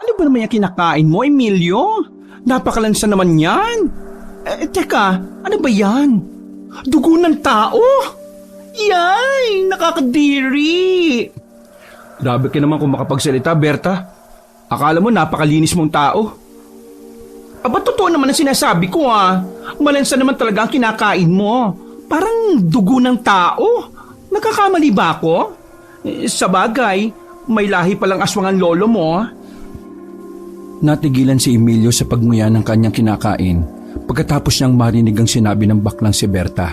Ano ba naman yung kinakain mo, Emilio? Napakalansa naman yan. Teka, ano ba yan? Dugo ng tao? Yay! Nakakadiri! Grabe ka naman kung makapagsalita, Berta. Akala mo napakalinis mong tao. Aba, totoo naman ang sinasabi ko Malansa naman talaga ang kinakain mo. Parang dugo ng tao. Nagkakamali ba ako? Sa bagay, may lahi palang aswang ang lolo mo. Natigilan si Emilio sa pagmuya ng kanyang kinakain pagkatapos niyang marinig ang sinabi ng baklang si Berta.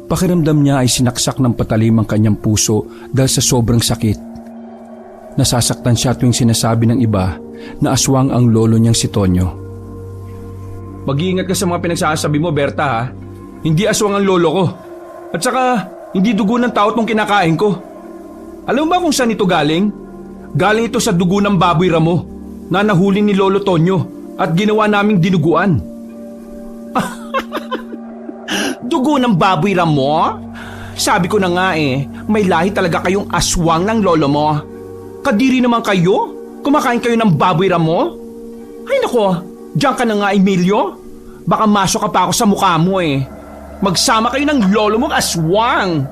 Pakiramdam niya ay sinaksak ng patalim ang kanyang puso dahil sa sobrang sakit. Nasasaktan siya tuwing sinasabi ng iba na aswang ang lolo niyang si Tonyo. Mag-iingat ka sa mga pinagsasabi mo, Berta ha. Hindi aswang ang lolo ko. At saka, hindi dugo ng tao itong kinakain ko. Alam mo ba kung saan ito galing? Galing ito sa dugo ng baboy ramo na nahuli ni Lolo Tonyo at ginawa naming dinuguan. Dugo ng baboy ramo? Sabi ko na nga may lahi talaga kayong aswang ng lolo mo. Kadiri naman kayo? Kumakain kayo ng baboy ramo? Ay nako, diyan ka na nga, Emilio. Baka masok ka pa ako sa mukha mo Magsama kayo ng lolo mong aswang.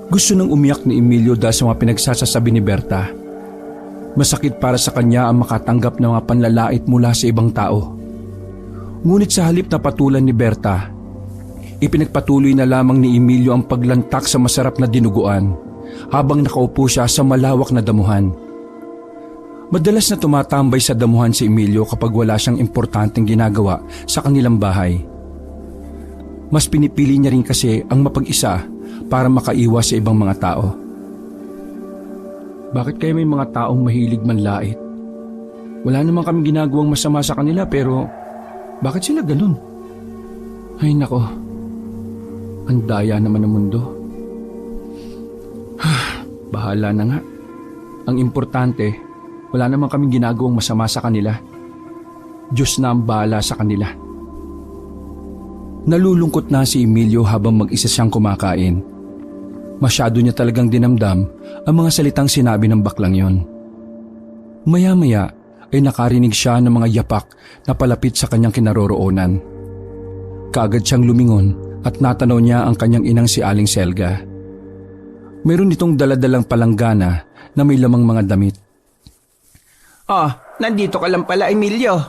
Gusto nang umiyak ni Emilio dahil sa mga pinagsasasabi ni Berta. Masakit para sa kanya ang makatanggap ng mga panlalait mula sa ibang tao. Ngunit sa halip na patulan ni Berta, ipinagpatuloy na lamang ni Emilio ang paglantak sa masarap na dinuguan habang nakaupo siya sa malawak na damuhan. Madalas na tumatambay sa damuhan si Emilio kapag wala siyang importanteng ginagawa sa kanilang bahay. Mas pinipili niya rin kasi ang mapag-isa para makaiwas sa ibang mga tao. Bakit kaya may mga taong mahilig manlait? Wala naman kami ginagawang masama sa kanila pero bakit sila ganun? Ay nako, ang daya naman ng mundo. Bahala na nga. Ang importante, wala naman kaming ginagawang masama sa kanila. Diyos na ang bahala sa kanila. Nalulungkot na si Emilio habang mag-isa siyang kumakain. Masyado niya talagang dinamdam ang mga salitang sinabi ng baklang yon. Maya-maya ay nakarinig siya ng mga yapak na palapit sa kanyang kinaroroonan. Kaagad siyang lumingon at natanaw niya ang kanyang inang si Aling Selga. Mayroon itong daladalang palanggana na may lamang mga damit. Nandito ka lang pala, Emilio.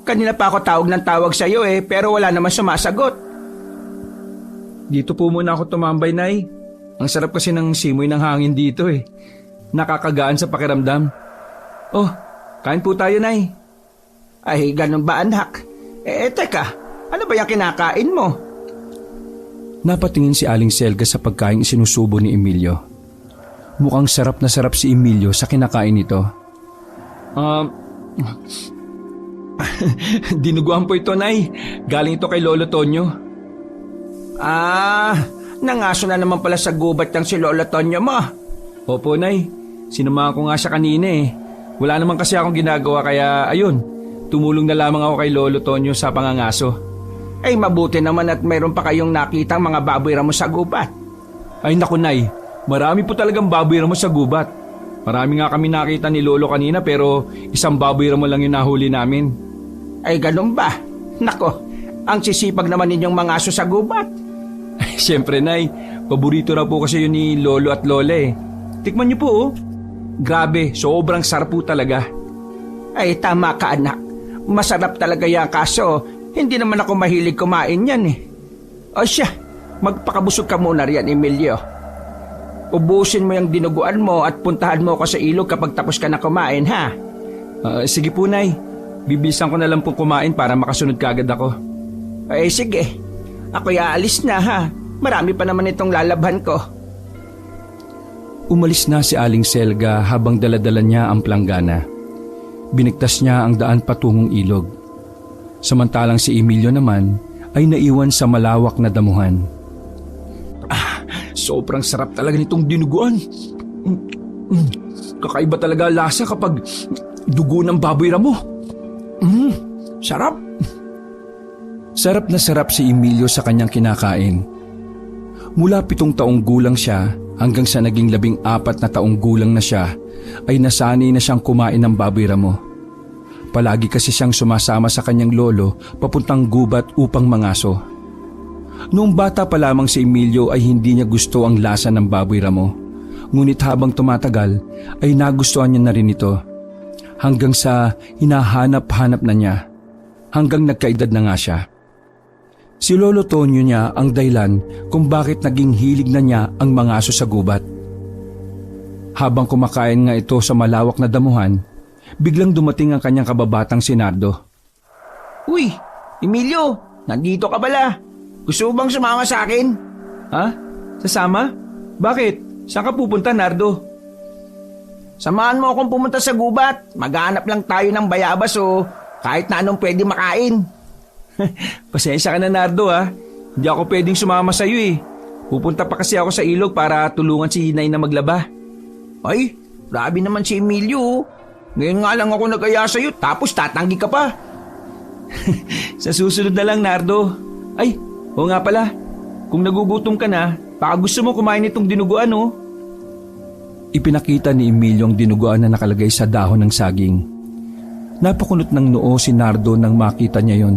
Kanina pa ako tawag ng tawag sa iyo pero wala naman sumasagot. Dito po muna ako tumambay, Nay. Ang sarap kasi ng simoy ng hangin dito Nakakagaan sa pakiramdam. Kain po tayo, Nay. Ay, ganun ba anak? Teka, ano ba yung kinakain mo? Napatingin si Aling Selga sa pagkain isinusubo ni Emilio. Mukhang sarap na sarap si Emilio sa kinakain nito. Dinuguan po ito, Nay. Galing ito kay Lolo Tonyo. Nangaso na naman pala sa gubat ng si Lolo Tonyo mo. Opo, Nay. Sinamahan ko nga siya kanina Wala naman kasi akong ginagawa kaya ayun, tumulong na lamang ako kay Lolo Tonyo sa pangangaso. Ay mabuti naman at mayroon pa kayong nakitang mga baboy ramo sa gubat. Ay naku, Nay, marami po talagang baboy ramo sa gubat. Marami nga kami nakita ni Lolo kanina pero isang baboy ramo lang yung nahuli namin. Ay ganun ba? Nako, ang sisipag naman ninyong mga aso sa gubat. Ay siyempre, Nay, paborito na po kasi yun ni Lolo at Lola Tikman niyo po Grabe, sobrang sarap po talaga. Ay tama ka, anak. Masarap talaga yan kaso hindi naman ako mahilig kumain yan O siya, magpakabusog ka muna riyan, Emilio. Ubusin mo yung dinuguan mo at puntahan mo ako sa ilog kapag tapos ka na kumain, ha? Sige po, Nay. Bibilisan ko na lang po kumain para makasunod kaagad ako. Ay sige, ako'y aalis na, ha? Marami pa naman itong lalabhan ko. Umalis na si Aling Selga habang daladala niya ang planggana. Binigtas niya ang daan patungong ilog. Samantalang si Emilio naman ay naiwan sa malawak na damuhan. Sobrang sarap talaga nitong dinuguan. Kakaiba talaga lasa kapag dugo ng baboy ramo. Sarap. Sarap na sarap si Emilio sa kanyang kinakain. Mula 7 taong gulang siya hanggang sa naging 14 na taong gulang na siya ay nasanay na siyang kumain ng baboy ramo. Palagi kasi siyang sumasama sa kanyang lolo papuntang gubat upang mangaso. Noong bata pa lamang si Emilio ay hindi niya gusto ang lasa ng baboy ramo. Ngunit habang tumatagal ay nagustuhan niya na rin ito. Hanggang sa hinahanap-hanap na niya. Hanggang nagkaedad na nga siya. Si Lolo Tonyo niya ang dahilan kung bakit naging hilig na niya ang mangaso sa gubat. Habang kumakain nga ito sa malawak na damuhan, biglang dumating ang kanyang kababatang si Nardo. Uy, Emilio, nandito ka pala. Gusto mo bang sumama sa akin? Ha? Sasama? Bakit? Saan ka pupunta, Nardo? Samahan mo akong pumunta sa gubat. Maghanap lang tayo ng bayabas o kahit na anong pwede makain. Pasensya ka na, Nardo, ha. Hindi ako pwedeng sumama sa'yo eh. Pupunta pa kasi ako sa ilog para tulungan si Inay na maglaba. Ay, grabe naman si Emilio. Ngayon nga lang ako nag-aya sa'yo tapos tatanggi ka pa. Sa susunod na lang, Nardo. Ay, oo nga pala. Kung nagugutom ka na, baka gusto mo kumain itong dinuguan, oh. Ipinakita ni Emilio ang dinuguan na nakalagay sa dahon ng saging. Napakunot ng noo si Nardo nang makita niya yon.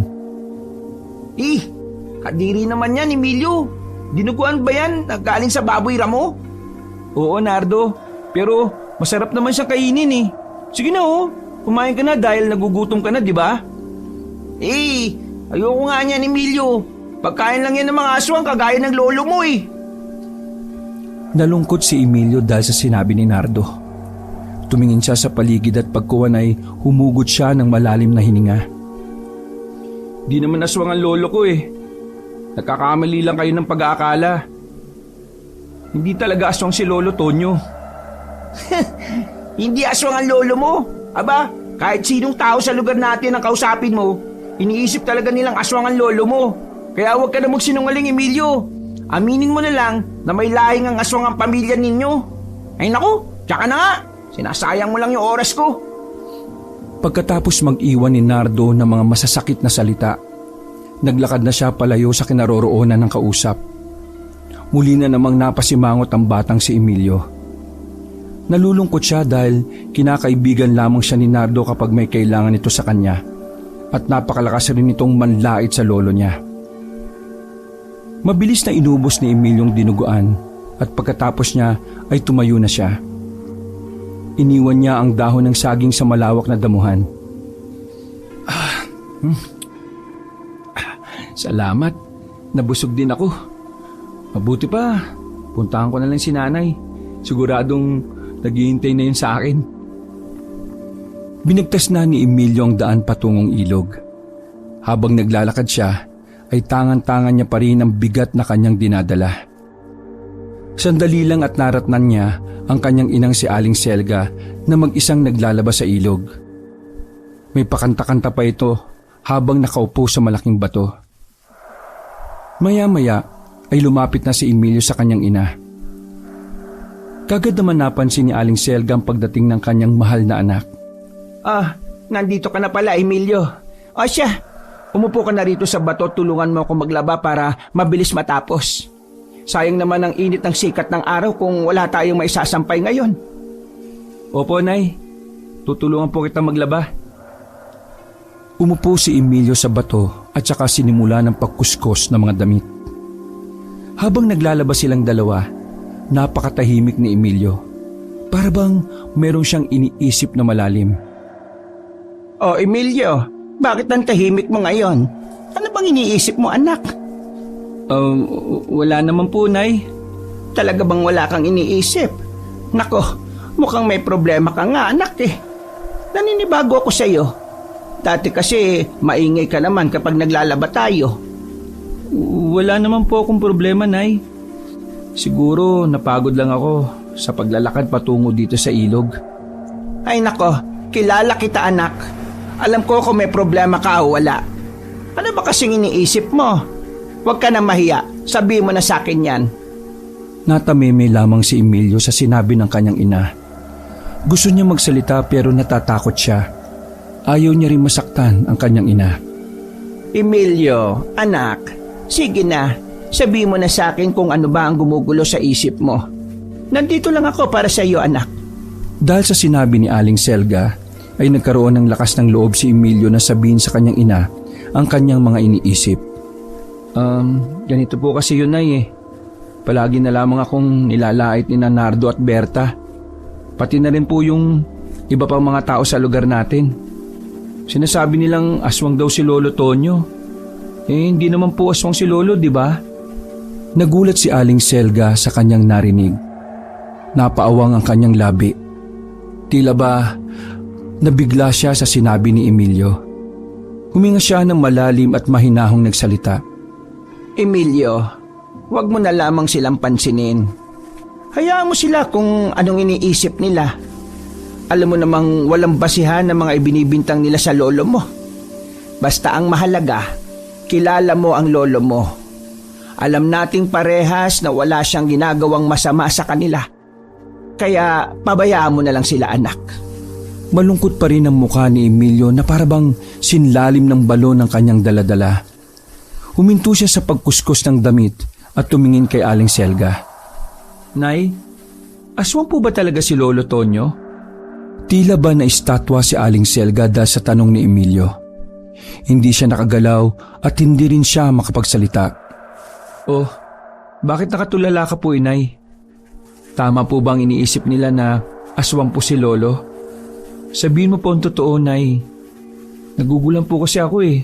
Kadiri naman yan, Emilio. Dinuguan ba yan? Naggaling sa baboy ramo? Oo, Nardo. Pero masarap naman siyang kainin eh. Sige na, oh. Kumain ka na dahil nagugutom ka na, di ba? Ayoko nga niyan, Emilio. Pagkain lang yan ng mga aswang kagaya ng lolo mo eh. Nalungkot si Emilio dahil sa sinabi ni Nardo. Tumingin siya sa paligid at pagkuwan ay humugot siya ng malalim na hininga. Di naman aswang ang lolo ko eh. Nagkakamali lang kayo ng pag-aakala. Hindi talaga aswang si Lolo Tonyo. Hindi aswang ang lolo mo. Aba, kahit sinong tao sa lugar natin ang kausapin mo, iniisip talaga nilang aswang ang lolo mo. Kaya huwag ka na magsinungaling, Emilio. Aminin mo na lang na may lahing ang aswang ang pamilya ninyo. Ay naku, tsaka na nga. Sinasayang mo lang yung oras ko. Pagkatapos mag-iwan ni Nardo ng mga masasakit na salita, naglakad na siya palayo sa kinaroroonan ng kausap. Muli na namang napasimangot ang batang si Emilio. Nalulungkot siya dahil kinakaibigan lamang siya ni Nardo kapag may kailangan ito sa kanya at napakalakas rin itong manlait sa lolo niya. Mabilis na inubos ni Emilio ang dinuguan at pagkatapos niya ay tumayo na siya. Iniwan niya ang dahon ng saging sa malawak na damuhan. Salamat, nabusog din ako. Mabuti pa, puntahan ko na lang si nanay. Siguradong naghihintay na yun sa akin. Binigtas na ni Emilio ang daan patungong ilog. Habang naglalakad siya, ay tangan-tangan niya pa rin ang bigat na kanyang dinadala. Sandali lang at naratnan niya ang kanyang inang si Aling Selga na mag-isang naglalaba sa ilog. May pakanta-kanta pa ito habang nakaupo sa malaking bato. Maya-maya ay lumapit na si Emilio sa kanyang ina. Kagad naman napansin ni Aling Selga ang pagdating ng kanyang mahal na anak. Nandito ka na pala, Emilio. O siya, umupo ka na rito sa bato at tulungan mo ako maglaba para mabilis matapos. Sayang naman ang init ng sikat ng araw kung wala tayong maisasampay ngayon. Opo, Nay. Tutulungan po kita maglaba. Umupo si Emilio sa bato at saka sinimula ng pagkuskos ng mga damit. Habang naglalaba silang dalawa, napakatahimik ni Emilio. Para bang meron siyang iniisip na malalim. Oh, Emilio, bakit ang tahimik mo ngayon? Ano bang iniisip mo, anak? Wala naman po, Nay. Talaga bang wala kang iniisip? Nako, mukhang may problema ka nga, anak eh. Naninibago ako sa iyo. Dati kasi maingay ka naman kapag naglalaba tayo. Wala naman po akong problema, Nay. Siguro napagod lang ako sa paglalakad patungo dito sa ilog. Ay nako, kilala kita, anak. Alam ko kung may problema ka o wala. Ano ba kasing iniisip mo? Huwag ka na mahiya. Sabihin mo na sa akin yan. Natameme lamang si Emilio sa sinabi ng kanyang ina. Gusto niya magsalita pero natatakot siya. Ayaw niya rin masaktan ang kanyang ina. Emilio, anak, sige na. Sabihin mo na sa akin kung ano ba ang gumugulo sa isip mo. Nandito lang ako para sa iyo, anak. Dahil sa sinabi ni Aling Selga, ay nagkaroon ng lakas ng loob si Emilio na sabihin sa kanyang ina ang kanyang mga iniisip. Ganito po kasi yun, Nay eh. Palagi na lamang akong nilalait ni Nardo at Berta. Pati na rin po yung iba pang mga tao sa lugar natin. Sinasabi nilang aswang daw si Lolo Tonyo. Hindi naman po aswang si Lolo, di ba? Nagulat si Aling Selga sa kanyang narinig. Napaawang ang kanyang labi. Tila ba nabigla siya sa sinabi ni Emilio. Huminga siya ng malalim at mahinahong nagsalita. Emilio, huwag mo na lamang silang pansinin. Hayaan mo sila kung anong iniisip nila. Alam mo namang walang basihan ng mga ibinibintang nila sa lolo mo. Basta ang mahalaga, kilala mo ang lolo mo. Alam nating parehas na wala siyang ginagawang masama sa kanila. Kaya pabayaan mo na lang sila, anak. Malungkot pa rin ang mukha ni Emilio na parabang sinlalim ng balon ng kanyang daladala. Huminto siya sa pagkuskus ng damit at tumingin kay Aling Selga. Nay, aswang po ba talaga si Lolo Tonyo? Tila ba na estatwa si Aling Selga dahil sa tanong ni Emilio. Hindi siya nakagalaw at hindi rin siya makapagsalita. Oh, bakit nakatulala ka po, Inay? Tama po bang iniisip nila na aswang po si Lolo? Sabihin mo po ang totoo, Nay. Nagugulan po kasi ako eh.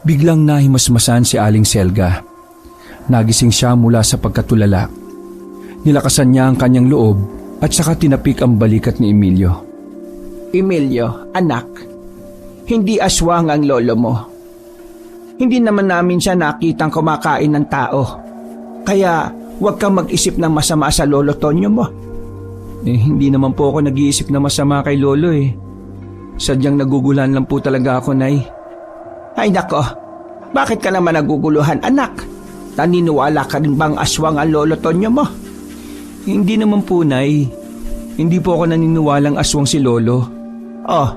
Biglang nahimasmasan si Aling Selga. Nagising siya mula sa pagkatulala. Nilakasan niya ang kanyang loob at saka tinapik ang balikat ni Emilio. Emilio, anak, hindi aswang ang lolo mo. Hindi naman namin siya nakitang kumakain ng tao. Kaya huwag kang mag-isip ng masama sa Lolo Tonyo mo. Hindi naman po ako nag-iisip na masama kay Lolo eh. Sadyang nagugulan lang po talaga ako, Nay. Ay nako, bakit ka naman naguguluhan, anak? Naniniwala ka rin bang aswang ang Lolo Tonyo mo? Hindi naman po, Nay. Hindi po ako naniniwalang aswang si Lolo. Oh,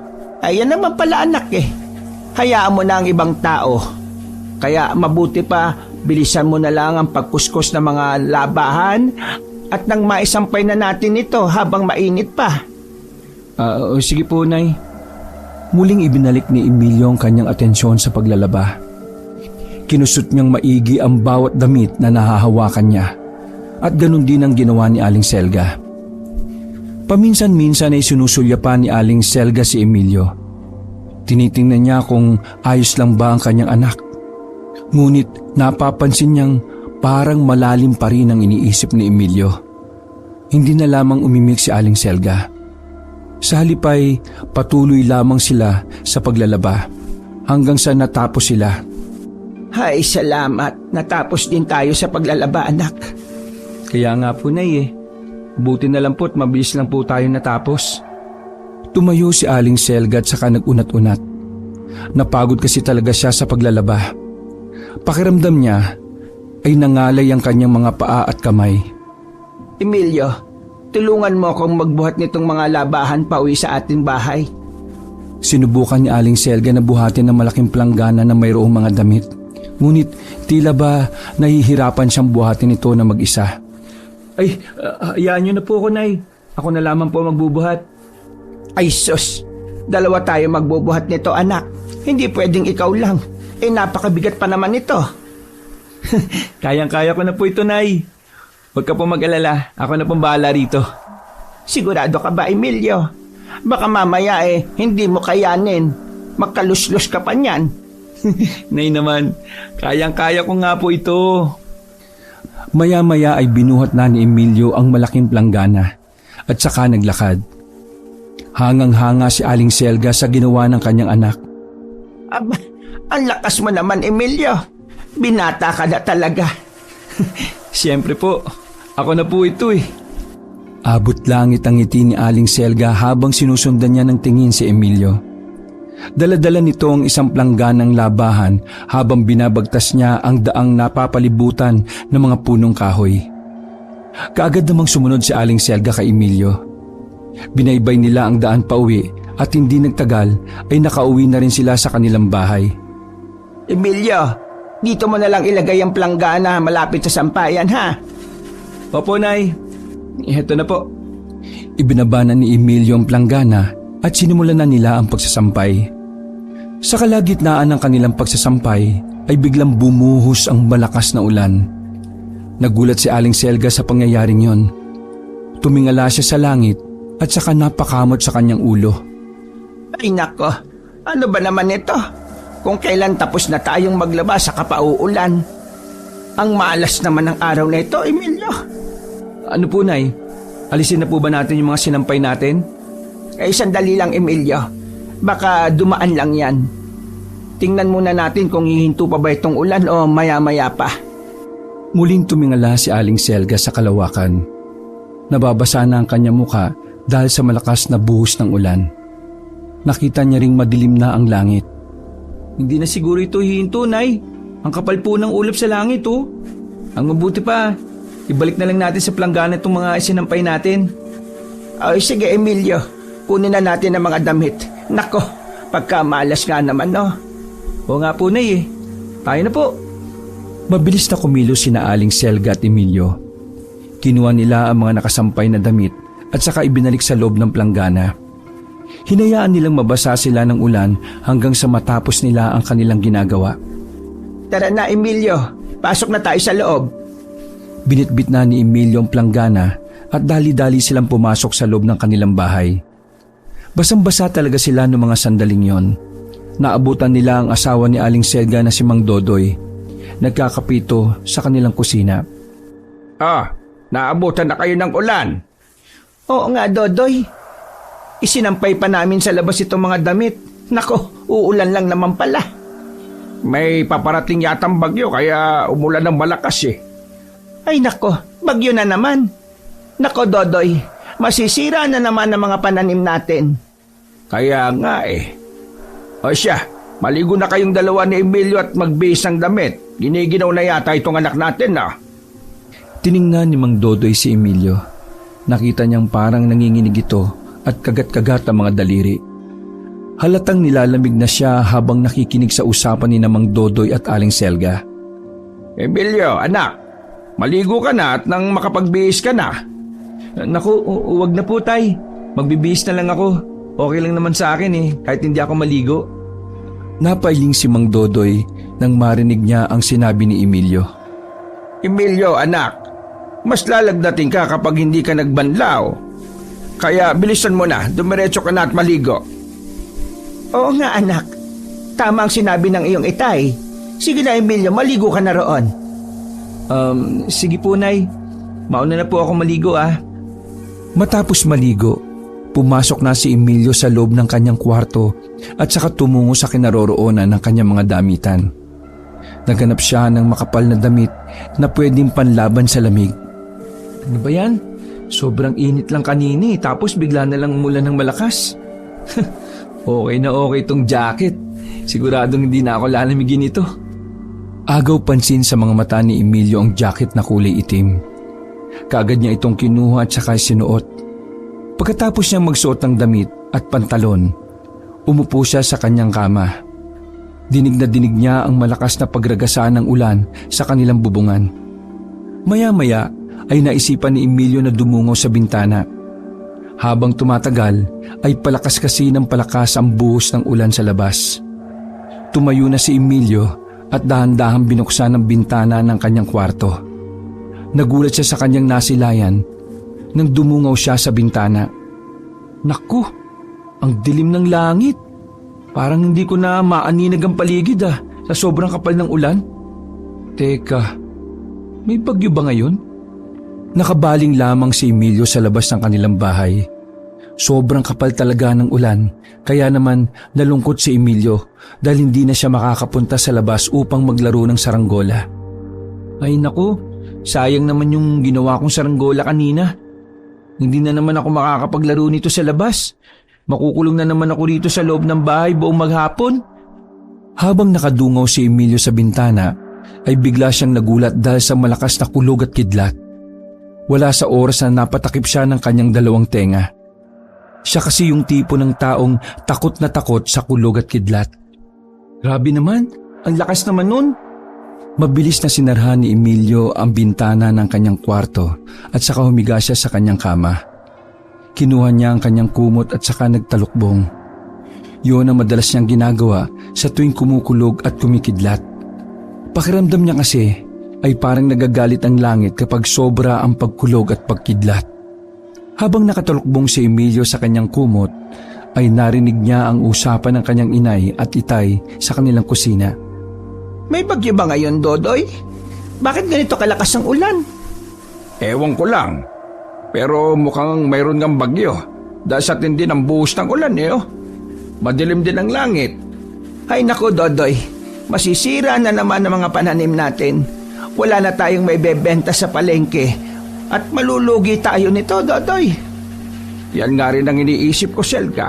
ayan naman pala, anak eh. Hayaan mo na ang ibang tao. Kaya mabuti pa, bilisan mo na lang ang pagkuskus ng mga labahan at nang maisampay na natin ito habang mainit pa. Sige po, Nay. Muling ibinalik ni Emilio ang kanyang atensyon sa paglalaba. Kinusot niyang maigi ang bawat damit na nahahawakan niya at ganun din ang ginawa ni Aling Selga. Paminsan-minsan ay sinusulyapan ni Aling Selga si Emilio. Tinitingnan niya kung ayos lang ba ang kanyang anak. Ngunit napapansin niyang parang malalim pa rin ang iniisip ni Emilio. Hindi na lamang umimik si Aling Selga. Sa halip ay patuloy lamang sila sa paglalaba hanggang sa natapos sila. Hay, salamat. Natapos din tayo sa paglalaba, anak. Kaya nga po, Nay eh. Buti na lang po't mabilis lang po tayo natapos. Tumayo si Aling Selga at saka nag-unat-unat. Napagod kasi talaga siya sa paglalaba. Pakiramdam niya ay nangalay ang kanyang mga paa at kamay. Emilio, tulungan mo akong magbuhat nitong mga labahan pa uwi sa ating bahay. Sinubukan ni Aling Selga na buhatin ng malaking planggana na mayroong mga damit. Ngunit tila ba nahihirapan siyang buhatin ito na mag-isa. Ay, hayaan niyo na po ako, Nay. Ako na lamang po magbubuhat. Ay sus, dalawa tayo magbubuhat nito, anak. Hindi pwedeng ikaw lang. Napakabigat pa naman ito. Kayang-kaya ko na po ito, Nay. Huwag ka po mag-alala. Ako na pong bahala rito. Sigurado ka ba, Emilio? Baka mamaya hindi mo kayanin. Magkaluslus ka pa niyan. Nay naman, kayang-kaya ko nga po ito. Maya-maya ay binuhat na ni Emilio ang malaking planggana at saka naglakad. Hangang-hanga si Aling Selga sa ginawa ng kanyang anak. Aba, ang lakas mo naman, Emilio. Binata ka na talaga. Siyempre po, ako na po ito eh. Abot langit ang ngiti ni Aling Selga habang sinusundan niya ng tingin si Emilio. Dala-dala nito ang isang plangganang labahan habang binabagtas niya ang daang napapalibutan ng mga punong kahoy. Kaagad namang sumunod si Aling Selga kay Emilio. Binaybay nila ang daan pauwi at hindi nagtagal ay nakauwi na rin sila sa kanilang bahay. Emilio, dito mo na lang ilagay ang planggana malapit sa sampayan, ha? Opo, Nay. Ito na po. Ibinaba na ni Emilio ang planggana at sinimulan na nila ang pagsasampay. Sa kalagitnaan ng kanilang pagsasampay ay biglang bumuhos ang malakas na ulan. Nagulat si Aling Selga sa pangyayaring yon. Tumingala siya sa langit at saka napakamot sa kanyang ulo. Ay nako, ano ba naman ito? Kung kailan tapos na tayong maglaba sa kapauulan. Ang malas naman ng araw na ito, Emilio. Ano po, Nay? Alisin na po ba natin yung mga sinampay natin? Sandali lang, Emilio. Baka dumaan lang yan. Tingnan muna natin kung hihinto pa ba itong ulan o maya-maya pa. Muling tumingala si Aling Selga sa kalawakan. Nababasa na ang kanyang muka dahil sa malakas na buhos ng ulan. Nakita niya ring madilim na ang langit. Hindi na siguro ito hihinto, Nay. Ang kapal po ng ulap sa langit, oh. Ang mabuti pa, ibalik na lang natin sa planggana itong mga sinampay natin. Ay, sige, Emilio. Kunin na natin ang mga damit. Nako, pagka malas nga naman, no? Oo nga po, Nay, eh. Tayo na po. Mabilis na kumilos sina Aling Selga at Emilio. Kinuha nila ang mga nakasampay na damit at saka ibinalik sa loob ng planggana. Hinayaan nilang mabasa sila ng ulan hanggang sa matapos nila ang kanilang ginagawa. Tara na, Emilio. Pasok na tayo sa loob. Binitbit na ni Emilio ang planggana at dali-dali silang pumasok sa loob ng kanilang bahay. Basang-basa talaga sila noong mga sandaling yon. Naabutan nila ang asawa ni Aling Selga na si Mang Dodoy. Nagkakapito sa kanilang kusina. Naabutan na kayo ng ulan. Oo nga, Dodoy. Isinampay pa namin sa labas itong mga damit. Nako, uulan lang naman pala. May paparating yatang bagyo kaya umulan ng malakas eh. Ay nako, bagyo na naman. Nako, Dodoy, masisira na naman ang mga pananim natin. Kaya nga eh. O siya, maligo na kayong dalawa ni Emilio at magbihis ng damit. Giniginaw na yata itong anak natin na. Tiningnan ni Mang Dodoy si Emilio. Nakita niyang parang nanginginig ito at kagat-kagat ang mga daliri. Halatang nilalamig na siya habang nakikinig sa usapan ni Mang Dodoy at Aling Selga. Emilio, anak, maligo ka na at nang makapagbihis ka na. Naku, huwag na po, Tay. Magbibihis na lang ako. Okay lang naman sa akin eh, kahit hindi ako maligo. Napailing si Mang Dodoy nang marinig niya ang sinabi ni Emilio. Emilio, anak, mas lalagdating ka kapag hindi ka nagbanlaw. Kaya bilisan mo na, dumiretso ka na at maligo. Oo nga, anak. Tama ang sinabi ng iyong itay. Sige na, Emilio, maligo ka na roon. Sige po, Nay. Mauna na po ako maligo, ah. Matapos maligo, pumasok na si Emilio sa loob ng kanyang kwarto at saka tumungo sa kinaroroonan ng kanyang mga damitan. Naghanap siya ng makapal na damit na pwedeng panlaban sa lamig. Ano ba yan? Sobrang init lang kanini tapos bigla na lang umulan ng malakas. Okay na okay itong jacket. Siguradong hindi na ako lalamigin ito. Agaw pansin sa mga mata ni Emilio ang jacket na kulay itim. Kaagad niya itong kinuha at saka sinuot. Pagkatapos niyang magsuot ng damit at pantalon, umupo siya sa kanyang kama. Dinig na dinig niya ang malakas na pagragasaan ng ulan sa kanilang bubungan. Maya-maya ay naisipan ni Emilio na dumungaw sa bintana. Habang tumatagal ay palakas kasi ng palakas ang buhos ng ulan sa labas. Tumayo na si Emilio at dahan-dahang binuksan ang bintana ng kanyang kwarto. Nagulat siya sa kanyang nasilayan nang dumungaw siya sa bintana. Naku, ang dilim ng langit. Parang hindi ko na maaninag ang paligid sa sobrang kapal ng ulan. Teka, may bagyo ba ngayon? Nakabaling lamang si Emilio sa labas ng kanilang bahay. Sobrang kapal talaga ng ulan, kaya naman nalungkot si Emilio dahil hindi na siya makakapunta sa labas upang maglaro ng saranggola. Ay naku, sayang naman yung ginawa kong saranggola kanina. Hindi na naman ako makakapaglaro nito sa labas. Makukulong na naman ako rito sa loob ng bahay buong maghapon. Habang nakadungaw si Emilio sa bintana, ay bigla siyang nagulat dahil sa malakas na kulog at kidlat. Wala sa oras na napatakip siya ng kanyang dalawang tenga. Siya kasi yung tipo ng taong takot na takot sa kulog at kidlat. Grabe naman, ang lakas naman nun. Mabilis na sinarhan ni Emilio ang bintana ng kanyang kwarto at saka humiga siya sa kanyang kama. Kinuha niya ang kanyang kumot at saka nagtalukbong. Yun ang madalas niyang ginagawa sa tuwing kumukulog at kumikidlat. Pakiramdam niya kasi ay parang nagagalit ang langit kapag sobra ang pagkulog at pagkidlat. Habang nakatalukbong si Emilio sa kanyang kumot, ay narinig niya ang usapan ng kanyang inay at itay sa kanilang kusina. May bagyo ba ngayon, Dodoy? Bakit ganito kalakas ang ulan? Ewan ko lang. Pero mukhang mayroon ng bagyo. Dahil sa tindi ng buhos ng ulan oh. Madilim din ang langit. Ay nako, Dodoy. Masisira na naman ang mga pananim natin. Wala na tayong may bebenta sa palengke. At malulugi tayo nito, Dodoy. Yan nga rin ang iniisip ko, Selga.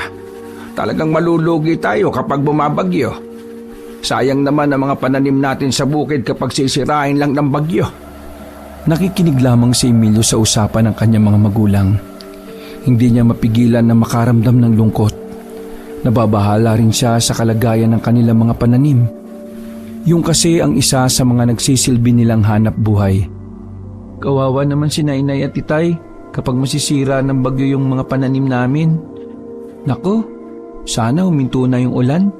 Talagang malulugi tayo kapag bumabagyo. Sayang naman ang mga pananim natin sa bukid kapag sisirain lang ng bagyo. Nakikinig lamang si Emilio sa usapan ng kanyang mga magulang. Hindi niya mapigilan na makaramdam ng lungkot. Nababahala rin siya sa kalagayan ng kanilang mga pananim. Yung kasi ang isa sa mga nagsisilbi nilang hanap buhay. Kawawa naman si Nainay at Itay kapag masisira ng bagyo yung mga pananim namin. Nako, sana huminto na yung ulan.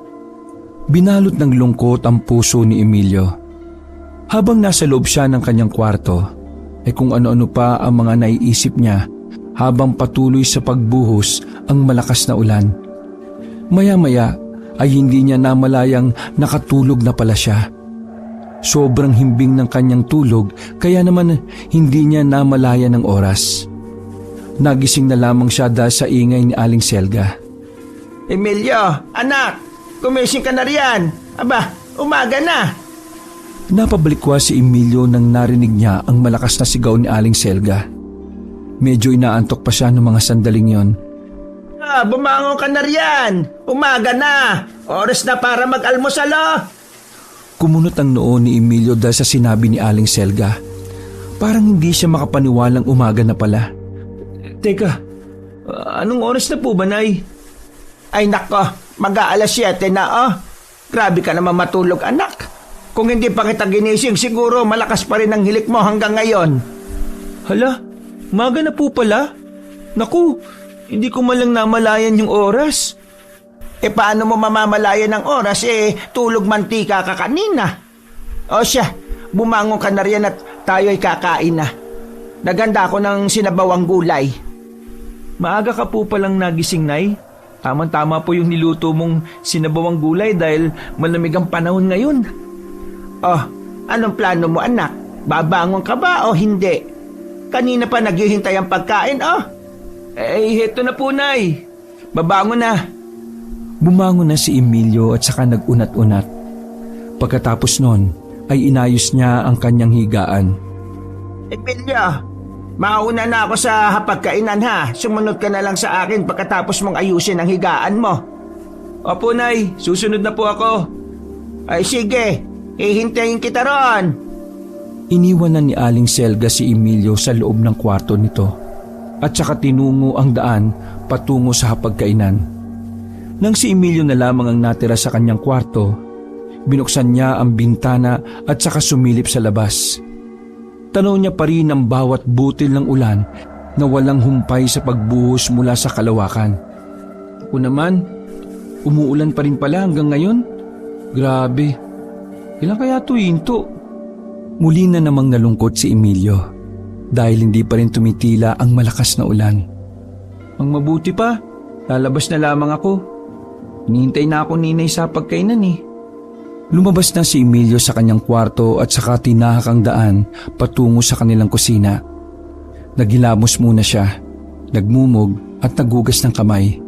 Binalot ng lungkot ang puso ni Emilio. Habang nasa loob siya ng kanyang kwarto, ay kung ano-ano pa ang mga naiisip niya habang patuloy sa pagbuhos ang malakas na ulan. Maya-maya ay hindi niya namalayang nakatulog na pala siya. Sobrang himbing ng kanyang tulog kaya naman hindi niya namalaya ng oras. Nagising na lamang siya dahil sa ingay ni Aling Selga. Emilio, anak, gumising ka na riyan. Aba, umaga na. Napabalikwa si Emilio nang narinig niya ang malakas na sigaw ni Aling Selga. Medyo inaantok pa siya ng mga sandaling yon. Bumangon ka na riyan. Umaga na. Oras na para mag-almusal. Kumunot ang noo ni Emilio dahil sa sinabi ni Aling Selga. Parang hindi siya makapaniwalang umaga na pala. Teka, anong oras na po ba, Nay? Ay nako, mag-aalas 7 na Grabe ka naman matulog, anak. Kung hindi pa kita ginising, siguro malakas pa rin ang hilik mo hanggang ngayon. Hala, umaga na po pala. Naku, hindi ko malang namalayan yung oras. Paano mo mamamalayan ng oras? Tulog mantika ka kanina. O siya, bumangon ka na riyan at tayo'y kakain na. Naganda ako ng sinabawang gulay. Maaga ka po palang nagising, Nay. Tama-tama po yung niluto mong sinabawang gulay dahil malamig ang panahon ngayon. Anong plano mo, anak? Babangon ka ba o hindi? Kanina pa naghihintay ang pagkain, heto na po, Nay. Babangon na. Bumangon na si Emilio at saka nagunat-unat. Pagkatapos nun, ay inayos niya ang kanyang higaan. Emilio, mauna na ako sa hapagkainan ha. Sumunod ka na lang sa akin pagkatapos mong ayusin ang higaan mo. Opo, Nay. Susunod na po ako. Ay sige, hihintayin kita ron. Iniwan na ni Aling Selga si Emilio sa loob ng kwarto nito at saka tinungo ang daan patungo sa hapagkainan. Nang si Emilio na lamang ang natira sa kanyang kwarto, binuksan niya ang bintana at saka sumilip sa labas. Tanaw niya pa rin ang bawat butil ng ulan na walang humpay sa pagbuhos mula sa kalawakan. Ako naman, umuulan pa rin pala hanggang ngayon. Grabe, ilan kaya ito hinto? Muli na namang nalungkot si Emilio dahil hindi pa rin tumitila ang malakas na ulan. Ang mabuti pa, lalabas na lamang ako. Hinihintay na ako ninay sa pagkainan Lumabas na si Emilio sa kanyang kwarto at saka tinahak ang daan patungo sa kanilang kusina. Naghilamos muna siya, nagmumog at nagugas ng kamay.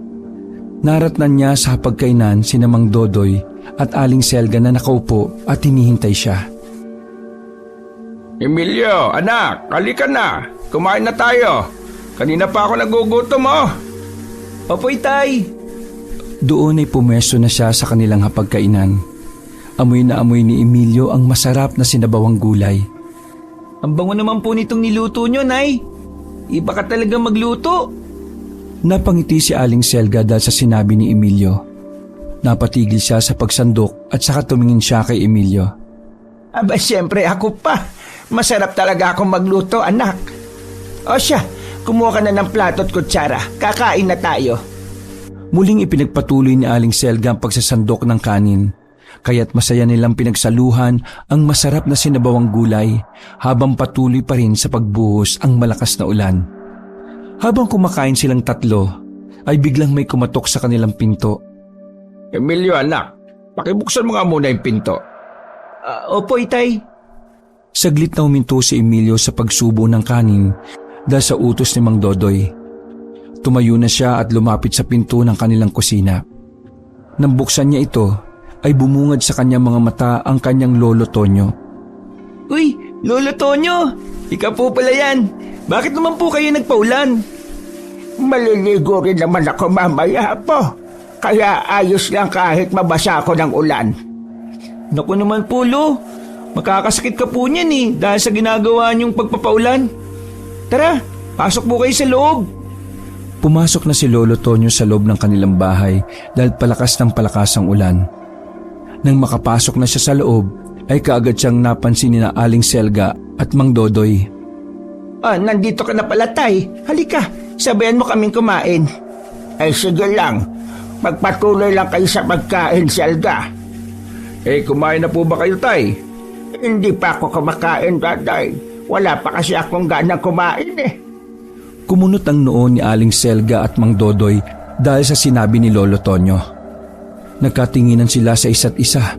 Naratnan niya sa hapagkainan si Mang Dodoy at Aling Selga na nakaupo at hinihintay siya. Emilio, anak, halika na. Kumain na tayo. Kanina pa ako nagugutom Opo, Itay. Doon ay pumesto na siya sa kanilang hapagkainan. Amoy na amoy ni Emilio ang masarap na sinabawang gulay. Ang bango naman po nitong niluto nyo, Nay. Iba ka talaga magluto. Napangiti si Aling Selga dahil sa sinabi ni Emilio. Napatigil siya sa pagsandok at saka tumingin siya kay Emilio. Aba, siyempre ako pa. Masarap talaga akong magluto, anak. O siya, kumuha ka na ng plato at kutsara. Kakain na tayo. Muling ipinagpatuloy ni Aling Selga ang pagsasandok ng kanin. Kaya't masaya nilang pinagsaluhan ang masarap na sinabawang gulay habang patuloy pa rin sa pagbuhos ang malakas na ulan. Habang kumakain silang tatlo, ay biglang may kumatok sa kanilang pinto. Emilio anak, pakibuksan mo nga muna yung pinto. Opo, itay. Saglit na huminto si Emilio sa pagsubo ng kanin dahil sa utos ni Mang Dodoy. Tumayo na siya at lumapit sa pinto ng kanilang kusina. Nang buksan niya ito, ay bumungad sa kanyang mga mata ang kanyang lolo Tonyo. Uy, Lolo Tonyo! Ikaw po pala yan. Bakit naman po kayo nagpaulan? Maliligo rin naman ako mamaya po. Kaya ayos lang kahit mabasa ako ng ulan. Naku naman po, Lo. Makakasakit ka po niyan dahil sa ginagawa niyong pagpapaulan. Tara, pasok po kayo sa loob. Pumasok na si Lolo Tonyo sa loob ng kanilang bahay dahil palakas ng palakas ang ulan. Nang makapasok na siya sa loob, ay kaagad siyang napansin ni na Aling Selga at Mang Dodoy. Nandito ka na pala, tay. Halika, sabayan mo kaming kumain. Ay sige lang, magpatuloy lang kayo sa pagkain, Selga. Kumain na po ba kayo, tay? Hindi pa ako kumakain, daday. Wala pa kasi akong ganang kumain Kumunot ang noo ni Aling Selga at Mang Dodoy dahil sa sinabi ni Lolo Tonyo. Nagkatinginan sila sa isa't isa.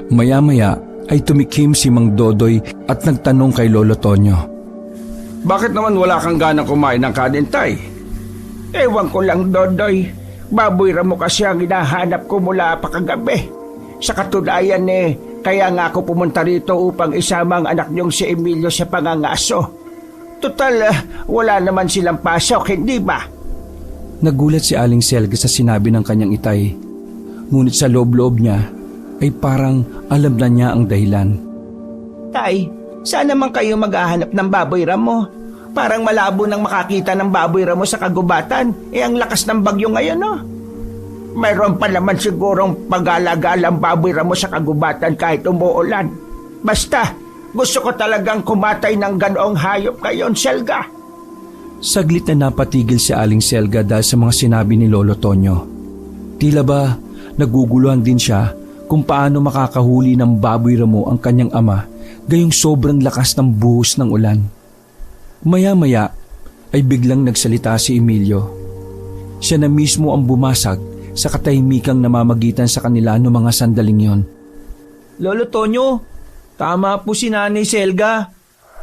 Maya-maya ay tumikim si Mang Dodoy at nagtanong kay Lolo Tonyo. Bakit naman wala kang ganang kumain ng kanin, tay? Ewan ko lang, Dodoy. Baboy ramo kasi ang hinahanap ko mula pa kagabi. Sa katunayan kaya nga ako pumunta rito upang isama ang anak niyong si Emilio sa pangangaso. Total, wala naman silang pasok, hindi ba? Nagulat si Aling Selga sa sinabi ng kanyang itay. Ngunit sa loob-loob niya ay parang alam na niya ang dahilan. Tay, saan naman kayo maghahanap ng baboy ramo? Parang malabo nang makakita ng baboy ramo sa kagubatan. Ang lakas ng bagyo ngayon, Mayroon pa naman sigurong pag-alagalang baboy ramo sa kagubatan kahit umuulan. Basta, gusto ko talagang kumatay ng ganoong hayop ngayon, Selga. Saglit na napatigil si Aling Selga dahil sa mga sinabi ni Lolo Tonyo. Tila ba naguguluhan din siya kung paano makakahuli ng baboy ramo ang kanyang ama gayong sobrang lakas ng buhos ng ulan. Maya-maya ay biglang nagsalita si Emilio. Siya na mismo ang bumasag sa katahimikang namamagitan sa kanila noong mga sandaling yon. Lolo Tonyo, tama po si Nanay Selga.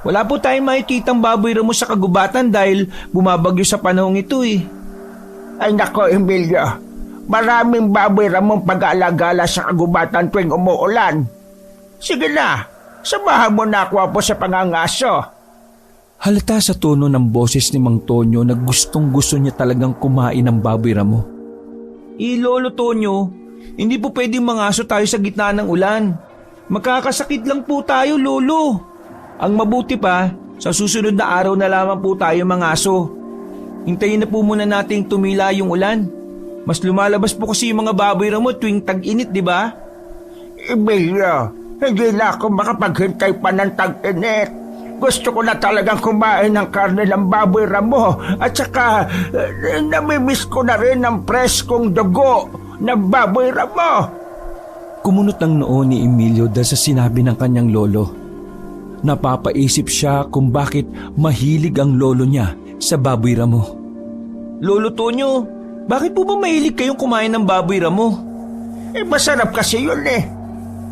Wala po tayong makikitang baboy ramo sa kagubatan dahil bumabagyo sa panahong ito Ay nako, Emilio. Maraming baboy ramong pag-aalagala sa kagubatan tuwing umuulan. Sige na, samahan mo na ako sa pangangaso. Halata sa tono ng boses ni Mang Tonyo na gustong-gusto niya talagang kumain ng baboy ramo. Lolo Tonyo, hindi po pwedeng mangaso tayo sa gitna ng ulan. Makakasakit lang po tayo, Lolo. Ang mabuti pa, sa susunod na araw na lamang po tayo mangaso. Hintayin na po muna nating tumila yung ulan. Mas lumalabas po kasi yung mga baboy ramo tuwing tag-init, di ba? Emilio, hindi na ako makapaghintay pa ng tag-init. Gusto ko na talagang kumain ng karne ng baboy ramo at saka namimiss ko na rin ang preskong dugo ng baboy ramo. Kumunot ang noo ni Emilio dahil sa sinabi ng kanyang lolo. Napapaisip siya kung bakit mahilig ang lolo niya sa baboy ramo. Lolo Tonyo, bakit po ba mahilig kayong kumain ng baboy ramo? Masarap kasi yun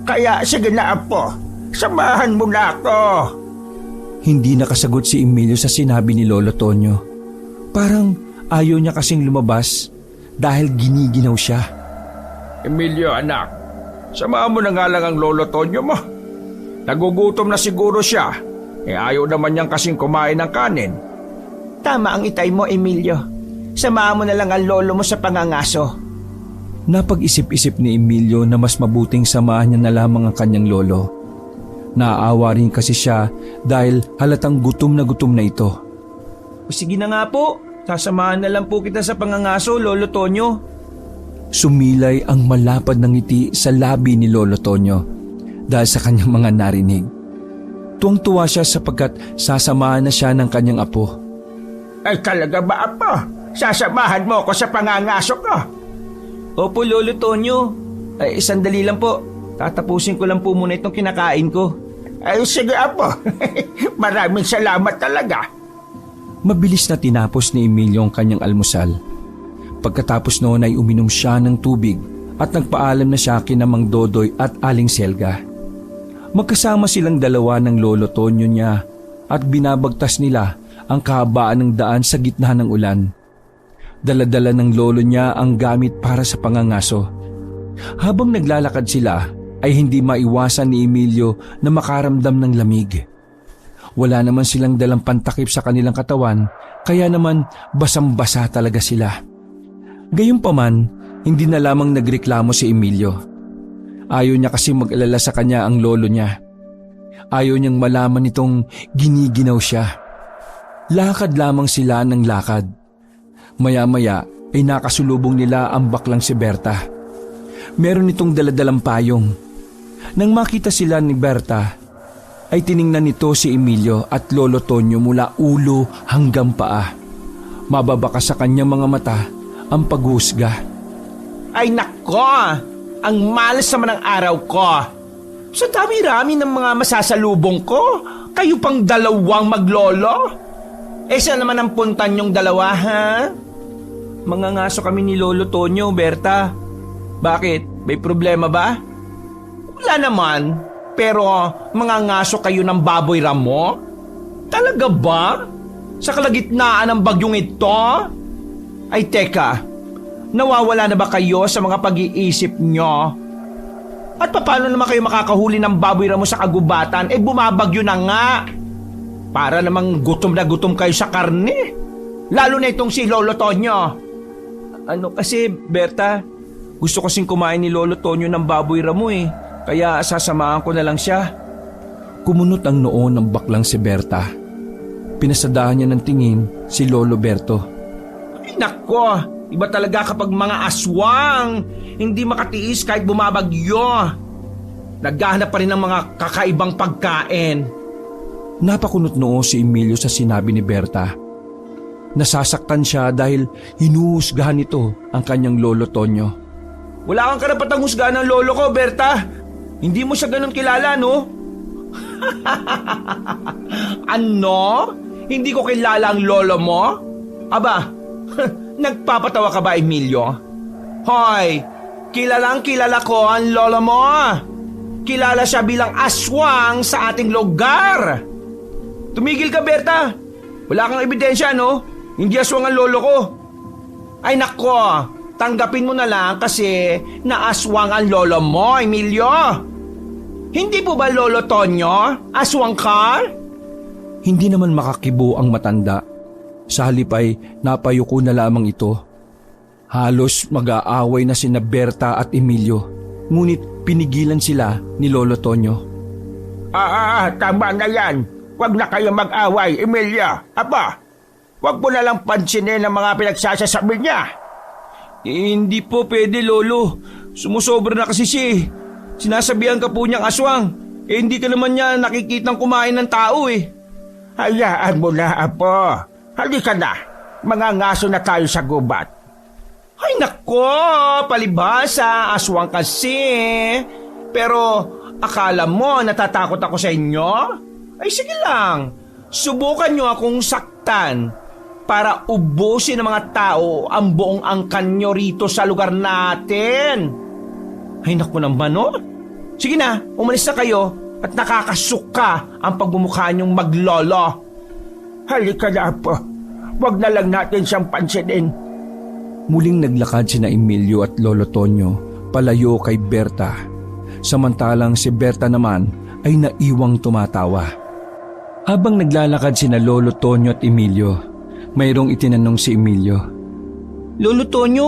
Kaya sige na, Apo, samahan mo na ako. Hindi nakasagot si Emilio sa sinabi ni Lolo Tonyo. Parang ayaw niya kasing lumabas dahil giniginaw siya. Emilio, anak, samahan mo na nga lang ang Lolo Tonyo mo. Nagugutom na siguro siya. Ayaw naman niyang kasing kumain ng kanin. Tama ang itay mo, Emilio. Samahan mo na lang ang lolo mo sa pangangaso. Napag-isip-isip ni Emilio na mas mabuting samahan niya na lamang ang kanyang lolo. Naaawa rin kasi siya dahil halatang gutom na ito. Sige na nga po, sasamahan na lang po kita sa pangangaso, Lolo Tonyo. Sumilay ang malapad na ngiti sa labi ni Lolo Tonyo dahil sa kanyang mga narinig. Tuwang-tuwa siya sapagkat sasamahan na siya ng kanyang apo. Ay talaga ba, Apo? Sasamahan mo ako sa pangangaso ko? Opo, Lolo Tonyo. Ay, sandali lang po. Tatapusin ko lang po muna itong kinakain ko. Ay sige, Apo. Maraming salamat talaga. Mabilis na tinapos ni Emilio ang kanyang almusal. Pagkatapos noon ay uminom siya ng tubig at nagpaalam na siya kina Mang Dodoy at Aling Selga. Magkasama silang dalawa ng Lolo Tonyo niya at binabagtas nila ang kahabaan ng daan sa gitna ng ulan. Dala-dala ng lolo niya ang gamit para sa pangangaso. Habang naglalakad sila ay hindi maiwasan ni Emilio na makaramdam ng lamig. Wala naman silang dalang pantakip sa kanilang katawan kaya naman basang-basa talaga sila. Gayunpaman, hindi na lamang nagreklamo si Emilio. Ayaw niya kasi mag-alala sa kanya ang lolo niya. Ayaw niyang malaman nitong giniginaw siya. Lakad lamang sila ng lakad. Maya-maya ay nakasulubong nila ang baklang si Berta. Meron itong daladalang payong. Nang makita sila ni Berta, ay tiningnan nito si Emilio at Lolo Tonyo mula ulo hanggang paa. Mababaka sa kanyang mga mata ang paghusga. Ay nako! Ang malas naman ng araw ko. Sa dami-rami ng mga masasalubong ko, kayo pang dalawang maglolo? Saan naman ang puntan yung dalawa, ha? Mangangaso kami ni Lolo Tonyo, Berta. Bakit? May problema ba? Wala naman. Pero mangangaso kayo ng baboy ramo? Talaga ba? Sa kalagitnaan ng bagyong ito? Ay teka, nawawala na ba kayo sa mga pag-iisip nyo? At paano naman kayo makakahuli ng baboy ramo sa kagubatan? Bumabagyo na nga. Para namang gutom na gutom kayo sa karne. Lalo na itong si Lolo Tonyo. Ano kasi, Berta, gusto kasing kumain ni Lolo Tonyo ng baboy ramo Kaya sasamahan ko na lang siya. Kumunot ang noo ng baklang si Berta. Pinasadahan niya ng tingin si Lolo Berto. Ay nako, iba talaga kapag mga aswang hindi makatiis kahit bumabagyo. Naghahanap pa rin ng mga kakaibang pagkain. Napakunot noo si Emilio sa sinabi ni Berta. Nasasaktan siya dahil hinuhusgahan nito ang kanyang Lolo Tonyo. Wala kang karapatang husgahan ng lolo ko, Berta. Hindi mo siya ganun kilala, no? Ano? Hindi ko kilala ang lolo mo? Aba, nagpapatawa ka ba, Emilio? Hoy, kilalang kilala ko ang lolo mo. Kilala siya bilang aswang sa ating lugar. Tumigil ka, Berta. Wala kang ebidensya, no? Hindi aswang ang lolo ko. Ay nako, tanggapin mo na lang kasi naaswang ang lolo mo, Emilio. Hindi po ba Lolo Tonyo? Aswang ka? Hindi naman makakibo ang matanda. Sa halip ay napayuko na lamang ito. Halos mag-aaway na sina Berta at Emilio. Ngunit pinigilan sila ni Lolo Tonyo. Tama na yan. Huwag na kayo mag-away, Emilia. Aba, huwag mo na lang pansinin ang mga pinagsasasabi niya. Hindi po pwede, Lolo. Sumusobra na kasi siya. Sinasabihan ka po niyang aswang. Hindi ka naman niya nakikitang kumain ng tao Hayaan mo na, Apo. Halika na. Mangangaso na tayo sa gubat. Ay nako, palibhasa, aswang kasi. Pero akala mo natatakot ako sa inyo? Ay sige lang, subukan niyo akong saktan para ubusin ng mga tao ang buong angkan niyo rito sa lugar natin. Ay naku naman, no? Sige na, umalis na kayo at nakakasuka ang pagbumukha niyong maglolo. Halika na, Apo. Huwag na lang natin siyang pansinin. Muling naglakad sina Emilio at Lolo Tonyo palayo kay Berta. Samantalang si Berta naman ay naiwang tumatawa. Habang naglalakad sina Lolo Tonyo at Emilio, mayroong itinanong si Emilio. Lolo Tonyo,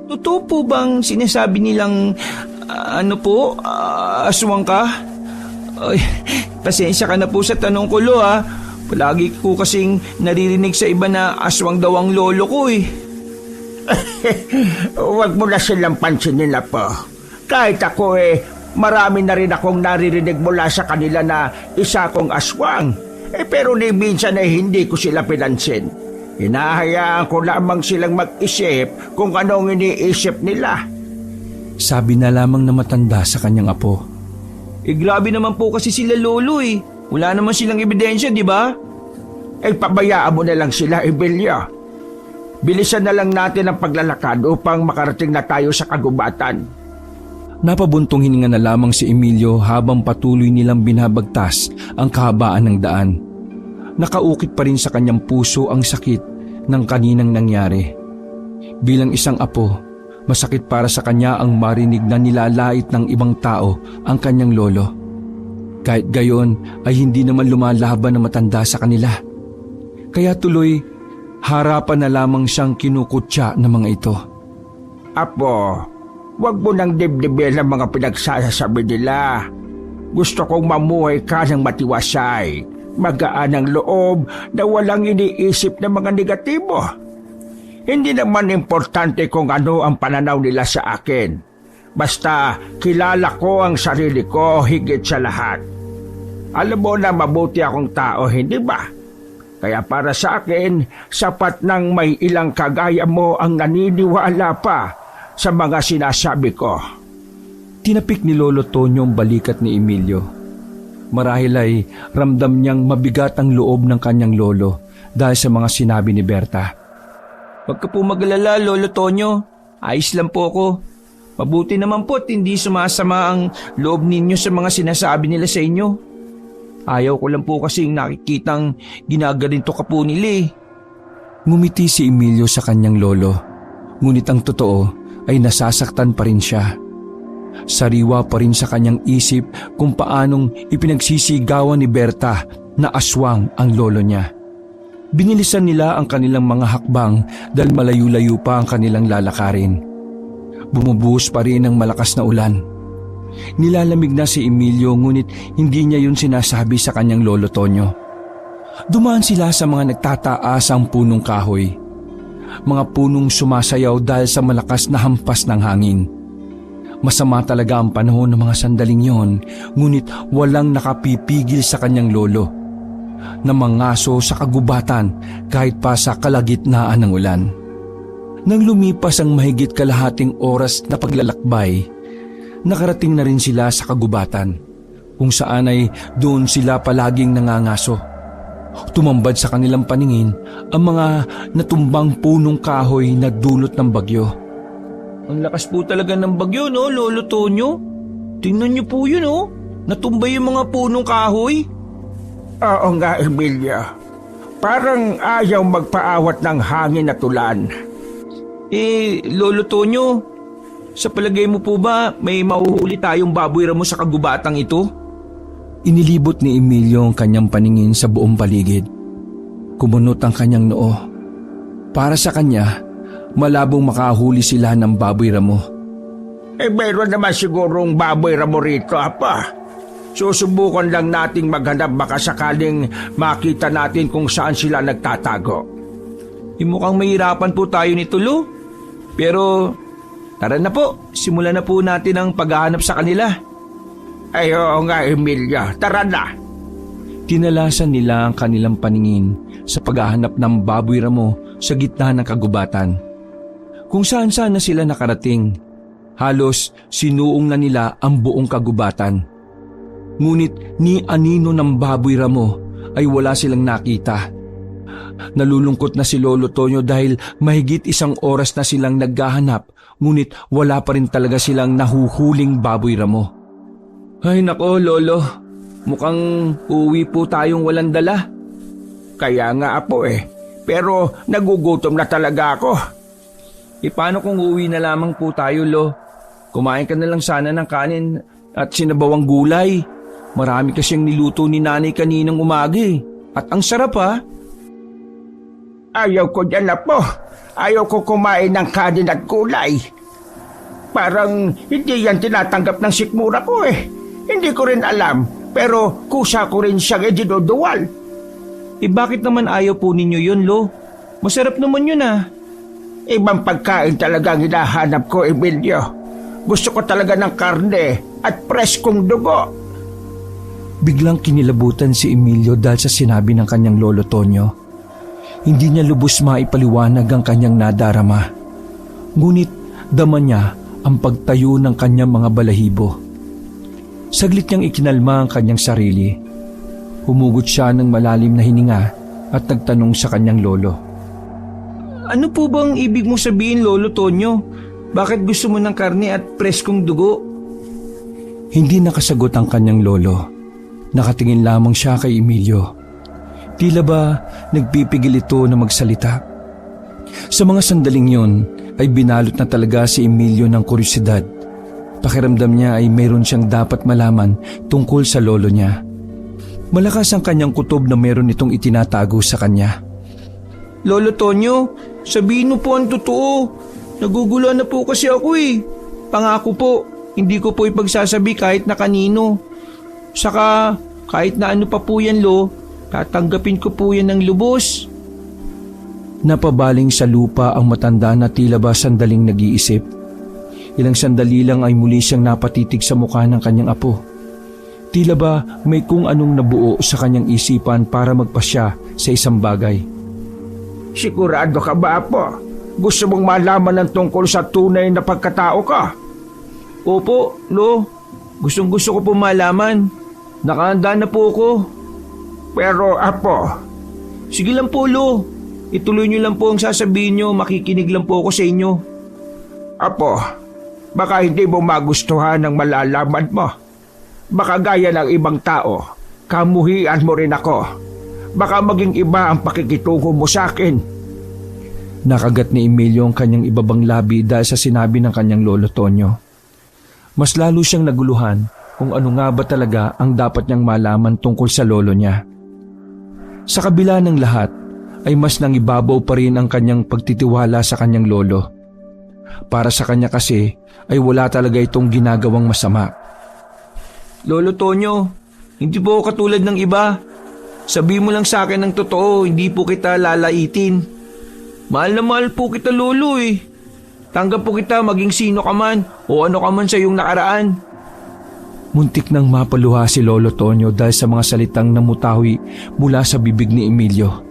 totoo po bang sinasabi nilang aswang ka? Ay, pasensya ka na po sa tanong ko, Lo, ha. Palagi ko kasing naririnig sa iba na aswang daw ang lolo ko Huwag mo na silang pansinin, Apo. Kahit ako marami na rin akong naririnig mula sa kanila na isa akong aswang. Pero ni minsan ay hindi ko sila pinansin. Hinahayaan ko lamang silang mag-isip kung anong iniisip nila. Sabi na lamang na matanda sa kanyang apo. Grabe naman po kasi sila lolo eh. Wala naman silang ebidensya, di ba? Pabayaan mo na lang sila, Emilio. Bilisan na lang natin ang paglalakad upang makarating na tayo sa kagubatan. Napabuntong hininga na lamang si Emilio habang patuloy nilang binabagtas ang kahabaan ng daan. Nakaukit pa rin sa kanyang puso ang sakit ng kaninang nangyari. Bilang isang apo, masakit para sa kanya ang marinig na nilalait ng ibang tao ang kanyang lolo. Kahit gayon ay hindi naman lumalaban na matanda sa kanila. Kaya tuloy, harapan na lamang siyang kinukutya ng mga ito. Apo, wag mo nang dibdibin ang mga pinagsasabi nila. Gusto kong mamuhay ka ng matiwasay, magaan ang loob na walang iniisip ng mga negatibo. Hindi naman importante kung ano ang pananaw nila sa akin. Basta kilala ko ang sarili ko higit sa lahat. Alam mo na mabuti akong tao, hindi ba? Kaya para sa akin, sapat nang may ilang kagaya mo ang naniniwala pa sa mga sinasabi ko. Tinapik ni Lolo Tonyo ang balikat ni Emilio. Marahil ay ramdam niyang mabigat ang loob ng kanyang lolo dahil sa mga sinabi ni Berta. Huwag ka po mag-alala, Lolo Tonyo. Ayos lang po ako. Mabuti naman po at hindi sumasama ang loob ninyo sa mga sinasabi nila sa inyo. Ayaw ko lang po kasing nakikitang ginagarinto ka po nila eh. Ngumiti si Emilio sa kanyang lolo. Ngunit ang totoo ay nasasaktan pa rin siya. Sariwa pa rin sa kanyang isip kung paanong ipinagsisigawan ni Berta na aswang ang lolo niya. Binilisan nila ang kanilang mga hakbang dahil malayo-layo pa ang kanilang lalakarin. Bumubuhos pa rin ang malakas na ulan. Nilalamig na si Emilio ngunit hindi niya yun sinasabi sa kanyang lolo Tonyo. Dumaan sila sa mga nagtataasang punong kahoy. Mga punong sumasayaw dahil sa malakas na hampas ng hangin. Masama talaga ang panahon ng mga sandaling yon, ngunit walang nakapipigil sa kanyang lolo na mangaso sa kagubatan kahit pa sa kalagitnaan ng ulan. Nang lumipas ang mahigit kalahating oras na paglalakbay, nakarating na rin sila sa kagubatan, kung saan ay doon sila palaging nangangaso. Tumambad sa kanilang paningin ang mga natumbang punong kahoy na dulot ng bagyo. Ang lakas po talaga ng bagyo, no, Lolo Tonyo? Tingnan niyo po yun, oh. Natumbay yung mga punong kahoy. Oo nga, Emilio. Parang ayaw magpaawat ng hangin at ulan. Lolo Tonyo, sa palagay mo po ba may mahuhuli tayong baboy ramo sa kagubatang ito? Inilibot ni Emilio ang kanyang paningin sa buong paligid. Kumunot ang kanyang noo. Para sa kanya, malabong makahuli sila ng baboy ramo. Meron naman sigurong baboy ramo rito, apa. Susubukan lang nating maghanap baka sakaling makita natin kung saan sila nagtatago. Mukhang mahirapan po tayo nito, Lo. Pero tara na po, simulan na po natin ang paghahanap sa kanila. Ay, oo nga, Emilio. Tara na. Tinalasan nila ang kanilang paningin sa paghahanap ng baboy ramo sa gitna ng kagubatan. Kung saan-saan na sila nakarating, halos sinuong na nila ang buong kagubatan. Ngunit ni anino ng baboy ramo ay wala silang nakita. Nalulungkot na si Lolo Tonyo dahil mahigit 1 oras na silang naghahanap, ngunit wala pa rin talaga silang nahuhuling baboy ramo. Ay nako, Lolo. Mukhang uwi po tayong walang dala. Kaya nga, apo Pero nagugutom na talaga ako. Paano kung uwi na lamang po tayo, Lo? Kumain ka na lang sana ng kanin at sinabawang gulay. Marami kasing niluto ni nanay kaninang umaga At ang sarap ha. Ayaw ko dyan, apo. Ayaw ko kumain ng kanin at gulay. Parang hindi yan tinatanggap ng sikmura ko Hindi ko rin alam, pero kusa ko rin siyang idinuduwal. Bakit naman ayaw po ninyo yun, Lo? Masarap naman yun Ibang pagkain talagang hinahanap ko, Emilio. Gusto ko talaga ng karne at preskong dugo. Biglang kinilabutan si Emilio dahil sa sinabi ng kanyang lolo Tonyo. Hindi niya lubos maipaliwanag ang kanyang nadarama. Ngunit dama niya ang pagtayo ng kanyang mga balahibo. Saglit niyang ikinalma ang kanyang sarili. Humugot siya ng malalim na hininga at nagtanong sa kanyang lolo. Ano po bang ibig mo sabihin, Lolo Tonyo? Bakit gusto mo ng karne at preskong dugo? Hindi nakasagot ang kanyang lolo. Nakatingin lamang siya kay Emilio. Tila ba nagpipigil ito na magsalita? Sa mga sandaling yon ay binalot na talaga si Emilio ng kuryosidad. Pakiramdam niya ay mayroon siyang dapat malaman tungkol sa lolo niya. Malakas ang kanyang kutob na mayroon itong itinatago sa kanya. Lolo Tonyo, sabihin mo po ang totoo. Naguguluhan na po kasi ako eh. Pangako po, hindi ko po ipagsasabi kahit na kanino. Saka kahit na ano pa po yan, Lo, tatanggapin ko po yan ng lubos. Napabaling sa lupa ang matanda na tila ba sandaling nag-iisip. Ilang sandali lang ay muli siyang napatitig sa mukha ng kanyang apo. Tila ba may kung anong nabuo sa kanyang isipan para magpasya sa isang bagay. Sigurado ka ba, Apo? Gusto mong malaman ng tungkol sa tunay na pagkatao ka? Opo, Lo. Gustong-gusto ko po malaman. Nakahanda na po ako. Pero, Apo, Sige lang po, Lo. Ituloy niyo lang po ang sasabihin niyo. Makikinig lang po ako sa inyo. Apo, baka hindi mo magustuhan ang malalaman mo. Baka gaya ng ibang tao, kamuhian mo rin ako. Baka maging iba ang pakikitungo mo sa akin. Nakagat ni Emilio ang kanyang ibabang labi dahil sa sinabi ng kanyang lolo Tonyo. Mas lalo siyang naguluhan kung ano nga ba talaga ang dapat niyang malaman tungkol sa lolo niya. Sa kabila ng lahat, ay mas nangibabaw pa rin ang kanyang pagtitiwala sa kanyang lolo. Para sa kanya kasi ay wala talaga itong ginagawang masama. Lolo Tonyo, hindi po ako katulad ng iba. Sabi mo lang sa akin ng totoo, hindi po kita lalaitin. Mahal na mahal po kita, Lolo eh. Tanggap po kita maging sino ka man o ano ka man sa iyong nakaraan. Muntik nang mapaluha si Lolo Tonyo dahil sa mga salitang namutawi mula sa bibig ni Emilio.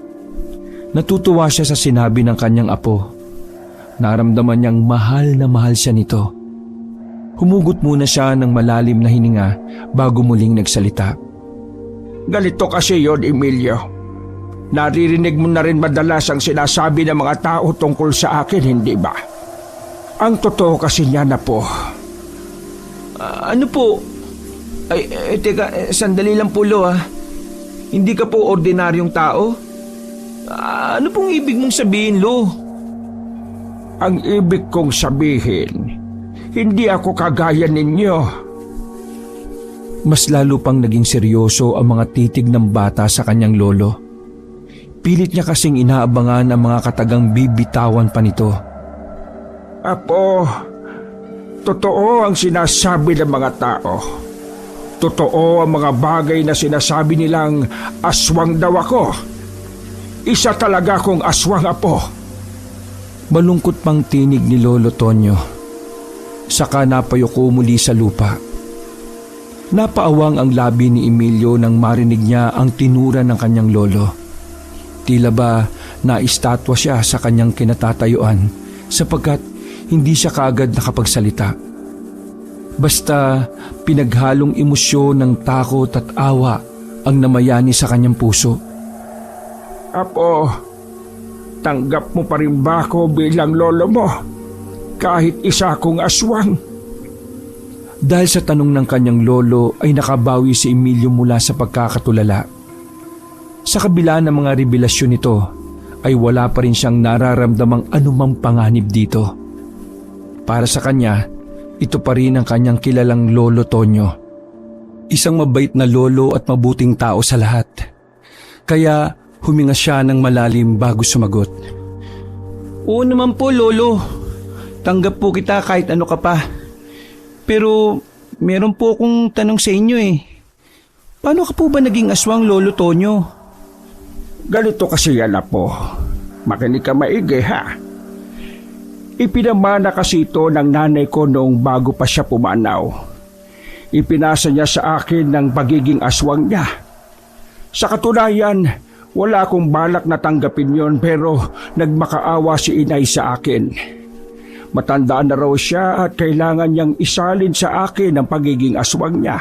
Natutuwa siya sa sinabi ng kanyang apo. Naramdaman niyang mahal na mahal siya nito. Humugot muna siya ng malalim na hininga bago muling nagsalita. Ganito kasi yon, Emilio. Naririnig mo na rin madalas ang sinasabi ng mga tao tungkol sa akin, hindi ba? Ang totoo kasi niya na po. Ano po? Teka, sandali lang po, Lo ha. Hindi ka po ordinaryong tao? Ano pong ibig mong sabihin, Lo? Ang ibig kong sabihin, hindi ako kagaya ninyo. Mas lalo pang naging seryoso ang mga titig ng bata sa kanyang lolo. Pilit niya kasing inaabangan ang mga katagang bibitawan pa nito. Apo, totoo ang sinasabi ng mga tao. Totoo ang mga bagay na sinasabi nilang aswang daw ako. Isa talaga kong aswang, Apo. Malungkot pang tinig ni Lolo Tonyo. Saka napayuko muli sa lupa. Napaawang ang labi ni Emilio nang marinig niya ang tinura ng kanyang lolo. Tila ba naistatwa siya sa kanyang kinatatayuan sapagkat hindi siya kaagad nakapagsalita. Basta pinaghalong emosyon ng takot at awa ang namayani sa kanyang puso. Apo, tanggap mo pa rin ba ako bilang lolo mo? Kahit isa kong aswang. Dahil sa tanong ng kanyang lolo ay nakabawi si Emilio mula sa pagkakatulala. Sa kabila ng mga revelasyon nito ay wala pa rin siyang nararamdamang anumang panganib dito. Para sa kanya, ito pa rin ang kanyang kilalang Lolo Tonyo. Isang mabait na lolo at mabuting tao sa lahat. Kaya huminga siya ng malalim bago sumagot. Oo naman po, Lolo. Tanggap po kita kahit ano ka pa. Pero meron po akong tanong sa inyo eh. Paano ka po ba naging aswang, Lolo Tonyo? Ganito kasi yan, Apo. Makinig ka maigi, ha? Ipinamana kasi ito ng nanay ko noong bago pa siya pumanaw. ipinasa niya sa akin ng pagiging aswang niya. Sa katunayan, wala akong balak na tanggapin yon pero nagmakaawa si inay sa akin. Matanda na raw siya at kailangan niyang isalin sa akin ang pagiging aswang niya.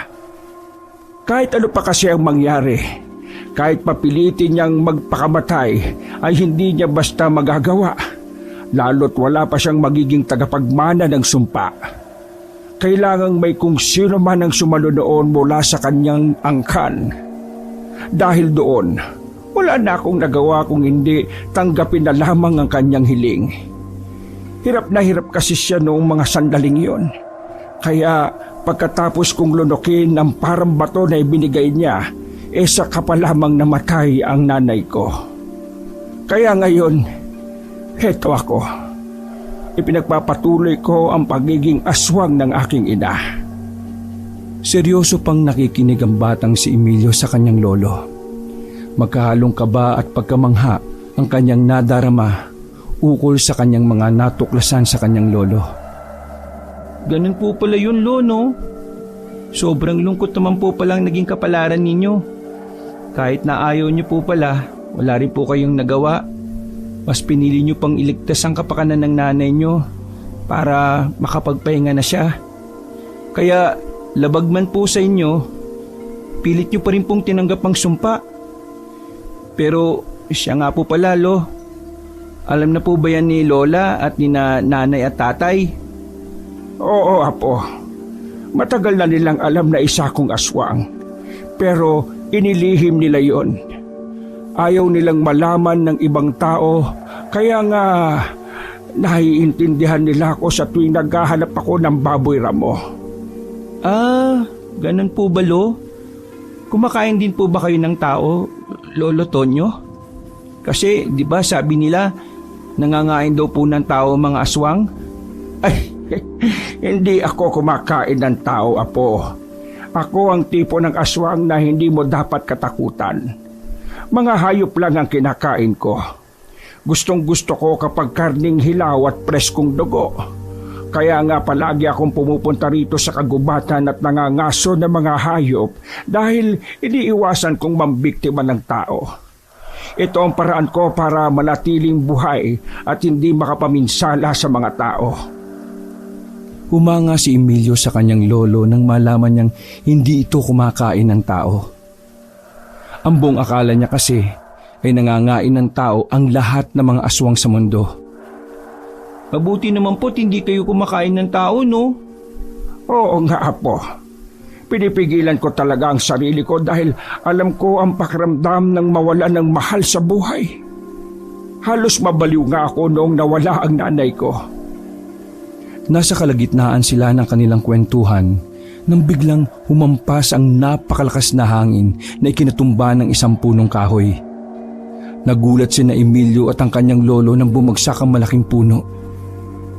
Kahit ano pa kasi ang mangyari, kahit papilitin niyang magpakamatay, ay hindi niya basta magagawa. Lalo't wala pa siyang magiging tagapagmana ng sumpa. Kailangang may kung sino man ang sumalo noon mula sa kanyang angkan. Dahil doon, wala na akong nagawa kung hindi tanggapin na lamang ang kanyang hiling. Hirap na hirap kasi siya noong mga sandaling yon. Kaya pagkatapos kong lunukin ang parang bato na ibinigay niya, saka pa lamang namatay ang nanay ko. Kaya ngayon, heto ako. Ipinagpapatuloy ko ang pagiging aswang ng aking ina. Seryoso pang nakikinig ang batang si Emilio sa kanyang lolo. Magkahalong kaba at pagkamangha ang kanyang nadarama ukol sa kanyang mga natuklasan sa kanyang lolo. Ganun po pala yun, Lono. Sobrang lungkot naman po palang naging kapalaran ninyo. Kahit na ayaw niyo po pala, wala rin po kayong nagawa. Mas pinili niyo pang iligtas ang kapakanan ng nanay niyo para makapagpahinga na siya. Kaya labag man po sa inyo, pilit niyo pa rin pong tinanggap ang sumpa. Pero siya nga po pala, Lo. Alam na po ba yan ni Lola at ni nanay at tatay? Oo, Apo. Matagal na nilang alam na isa kong aswang. Pero inilihim nila yon. Ayaw nilang malaman ng ibang tao, kaya nga naiintindihan nila ako sa tuwing naghahanap ako ng baboy ramo. Ah, ganun po ba, Lo? Kumakain din po ba kayo ng tao, Lolo Tonyo? Kasi, di ba sabi nila, nangangain daw po ng tao mga aswang? Ay, hindi ako kumakain ng tao, Apo. Ako ang tipo ng aswang na hindi mo dapat katakutan. Mga hayop lang ang kinakain ko. Gustong gusto ko kapag karning hilaw at preskong dugo. Kaya nga palagi akong pumupunta rito sa kagubatan at nangangaso ng mga hayop dahil iniiwasan kong mambiktima ng tao. Ito ang paraan ko para manatiling buhay at hindi makapaminsala sa mga tao. Humanga si Emilio sa kanyang lolo nang malaman niyang hindi ito kumakain ng tao. Ang buong akala niya kasi ay nangangain ng tao ang lahat ng mga aswang sa mundo. Mabuti naman po't hindi kayo kumakain ng tao, no? Oo nga, Apo. Pinipigilan ko talaga ang sarili ko dahil alam ko ang pakiramdam ng mawala ng mahal sa buhay. Halos mabaliw nga ako noong nawala ang nanay ko. Nasa kalagitnaan sila ng kanilang kwentuhan nang biglang humampas ang napakalakas na hangin na ikinatumba ng isang punong kahoy. Nagulat sina Emilio at ang kanyang lolo nang bumagsak ang malaking puno.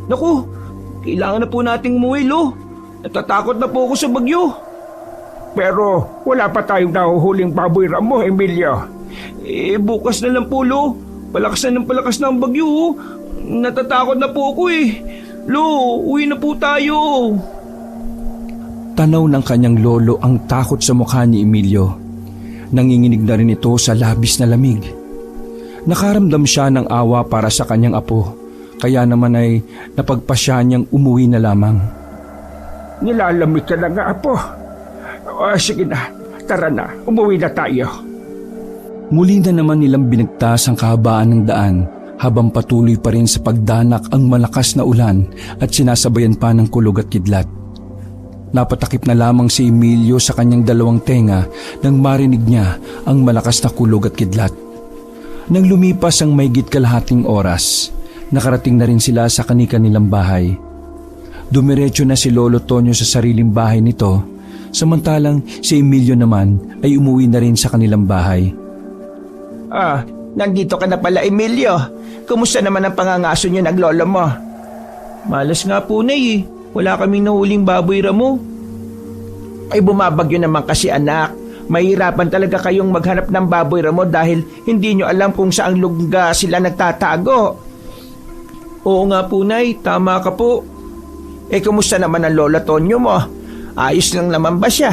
Naku, kailangan na po nating umuwi, Lo. Natatakot na po ako sa bagyo. Pero wala pa tayong nahuhuling baboy ramo, Emilio. Bukas na lang po, Lo. Palakas na ang bagyo. Natatakot na po ako eh. Lo, uwi na po tayo. Tanaw ng kanyang lolo ang takot sa mukha ni Emilio. Nanginginig na rin ito sa labis na lamig. Nakaramdam siya ng awa para sa kanyang apo, kaya naman ay napagpasya niyang umuwi na lamang. Nilalamig ka na nga, Apo. Sige na, tara na, umuwi na tayo. Muli na naman nilang binigtas ang kahabaan ng daan habang patuloy pa rin sa pagdanak ang malakas na ulan at sinasabayan pa ng kulog at kidlat. Napatakip na lamang si Emilio sa kanyang dalawang tenga nang marinig niya ang malakas na kulog at kidlat. Nang lumipas ang maygit kalahating oras, nakarating na rin sila sa kani-kanilang bahay. Dumiretso na si Lolo Tonyo sa sariling bahay nito, samantalang si Emilio naman ay umuwi na rin sa kanilang bahay. Nandito ka na pala, Emilio. Kumusta naman ang pangangaso niyo ng lolo mo? Malas nga po, Nay. Wala kaming nahuling baboy ramo. Ay bumabagyo naman kasi, anak. Mahirapan talaga kayong maghanap ng baboy ramo dahil hindi nyo alam kung saang lugar sila nagtatago. Oo nga po, Nay. Tama ka po. Kumusta naman ang lola Tonyo mo? Ayos lang naman ba siya?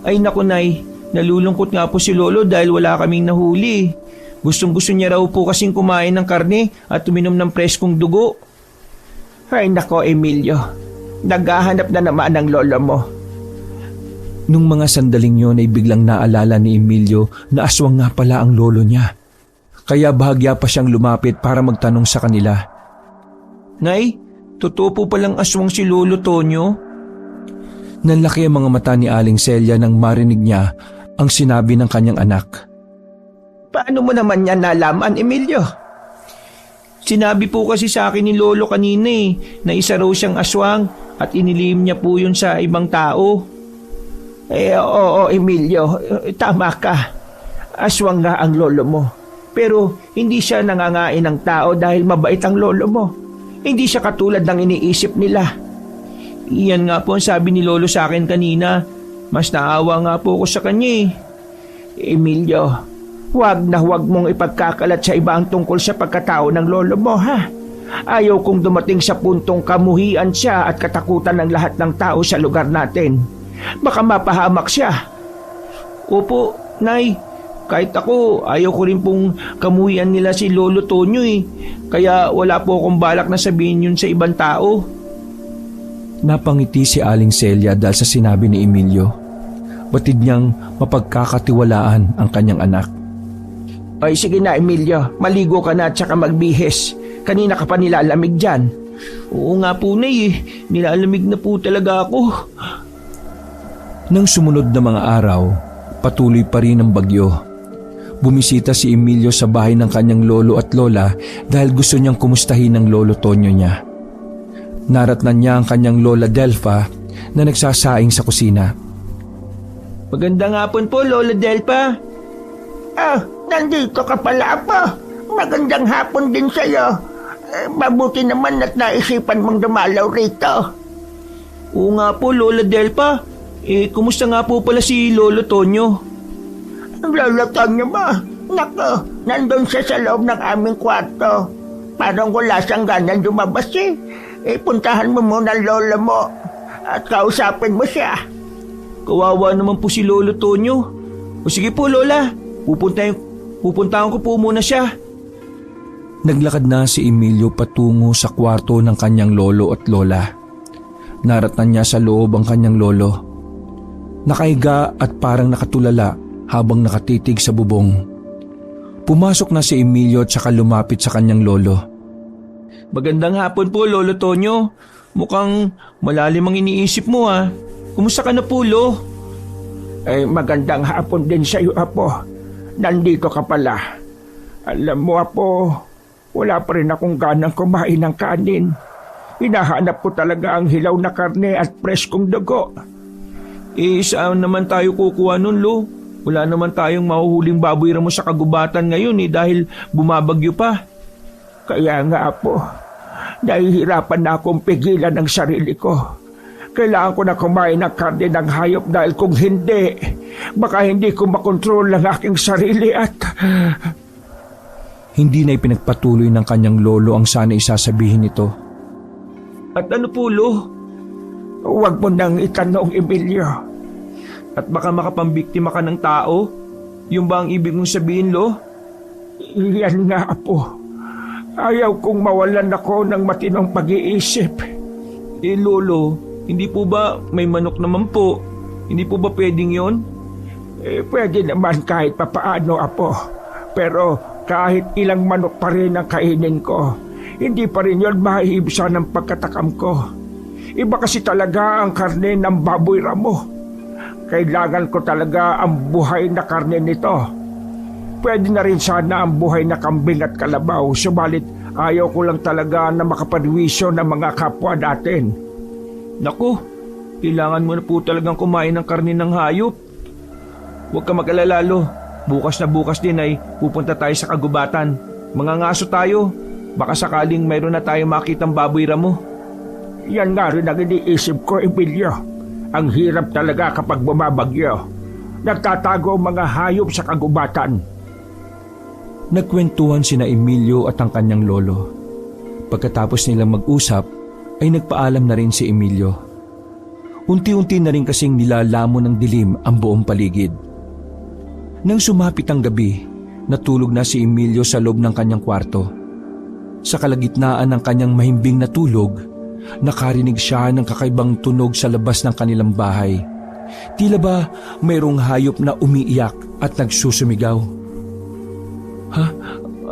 Ay naku Nay, nalulungkot nga po si Lolo dahil wala kaming nahuli. Gustong-gusto niya raw po kasing kumain ng karne at uminom ng preskong dugo. Ay nako Emilio, naghahanap na naman ng lolo mo. Nung mga sandaling yon ay biglang naalala ni Emilio na aswang nga pala ang lolo niya. Kaya bahagya pa siyang lumapit para magtanong sa kanila. Nay, totoo po palang aswang si Lolo Tonyo? Nanlaki ang mga mata ni Aling Celia nang marinig niya ang sinabi ng kanyang anak. Paano mo naman yan nalaman, Emilio? Sinabi po kasi sa akin ni Lolo kanina na isa raw siyang aswang at inilim niya po yun sa ibang tao. Oo, Emilio, tama ka. Aswang nga ang lolo mo. Pero hindi siya nangangain ng tao dahil mabait ang lolo mo. Hindi siya katulad ng iniisip nila. Iyan nga po ang sabi ni Lolo sa akin kanina. Mas naawa nga po ako sa kanya Emilio, huwag na huwag mong ipagkakalat sa iba ang tungkol sa pagkatao ng lolo mo, ha? Ayaw kong dumating sa puntong kamuhian siya at katakutan ng lahat ng tao sa lugar natin. Baka mapahamak siya. Opo, Nay. Kahit ako, ayaw ko rin pong kamuhian nila si Lolo Tonyo Kaya wala po akong balak na sabihin yun sa ibang tao. Napangiti si Aling Celia dahil sa sinabi ni Emilio. Batid niyang mapagkakatiwalaan ang kanyang anak. Ay sige na Emilio, maligo ka na at saka magbihis. Kanina ka pa nilalamig dyan. Oo nga po Nay nilalamig na po talaga ako. Nang sumunod na mga araw, patuloy pa rin ang bagyo. Bumisita si Emilio sa bahay ng kanyang lolo at lola dahil gusto niyang kumustahin ang lolo Tonyo niya. Naratnan niya ang kanyang lola Delfa na nagsasaing sa kusina. Magandang hapon po, Lola Delfa. Nandito ka pala po. Magandang hapon din sa'yo. Mabuti naman at naisipan mong dumalaw rito. Oo nga po, Lola Delfa. Kumusta nga po pala si Lolo Tonyo? Ang Lolo Tonyo mo? Naku, nandun siya sa loob ng aming kwarto. Parang wala siyang ganang lumabas puntahan mo muna ang lolo mo at kausapin mo siya. Kawawa naman po si Lolo Tonyo. O sige po Lola, pupuntahan ko po muna siya. Naglakad na si Emilio patungo sa kwarto ng kanyang lolo at lola. Naratnan niya sa loob ang kanyang lolo. Nakahiga at parang nakatulala habang nakatitig sa bubong. Pumasok na si Emilio at saka lumapit sa kanyang lolo. Magandang hapon po, Lolo Tonyo. Mukhang malalim ang iniisip mo Kumusta ka na po, Lo? Magandang hapon din sa iyo, Apo. Nandito ka pala. Alam mo, Apo, wala pa rin akong ganang kumain ng kanin. Hinahanap ko talaga ang hilaw na karne at preskong dugo. Saan naman tayo kukuha nun, Lo? Wala naman tayong mahuhuling baboy ramo sa kagubatan ngayon dahil bumabagyo pa. Kaya nga Apo, nahihirapan na akong pigilan ang sarili ko. Kailangan ko na kumain ng karne ng hayop dahil kung hindi, baka hindi ko makontrol ang aking sarili at... Hindi na ipinagpatuloy ng kanyang lolo ang sana isasabihin nito. At ano po, Lo? Huwag mo nang itanong, Emilio. At baka makapambiktima ka ng tao? Yung ba ang ibig mong sabihin, Lo? Yan nga, Apo. Ayaw kong mawalan ako ng matinong pag-iisip. Lolo, hindi po ba may manok naman po? Hindi po ba pwedeng yon? Pwede naman kahit papaano, Apo. Pero kahit ilang manok pa rin ang kainin ko, hindi pa rin yon maiibsan ng pagkatakam ko. Iba kasi talaga ang karne ng baboy ramo. Kailangan ko talaga ang buhay na karne nito. Pwede na rin sana ang buhay na kambing at kalabaw, subalit ayaw ko lang talaga na makapadwisyo ng mga kapwa natin. Naku, kailangan mo na po talagang kumain ng karne ng hayop. Huwag ka mag-alala, Lo. Bukas na bukas din ay pupunta tayo sa kagubatan. Mangangaso tayo. Baka sakaling mayroon na tayong makitang baboy ramo. Yan nga rin ang iniisip ko, Emilio. Ang hirap talaga kapag bumabagyo. Nagtatago ang mga hayop sa kagubatan. Nagkwentuhan sina Emilio at ang kanyang lolo. Pagkatapos nilang mag-usap, ay nagpaalam na rin si Emilio. Unti-unti na rin kasing nilalamon ng dilim ang buong paligid. Nang sumapit ang gabi, natulog na si Emilio sa loob ng kanyang kwarto. Sa kalagitnaan ng kanyang mahimbing na tulog, nakarinig siya ng kakaibang tunog sa labas ng kanilang bahay. Tila ba mayroong hayop na umiiyak at nagsusumigaw. Ha?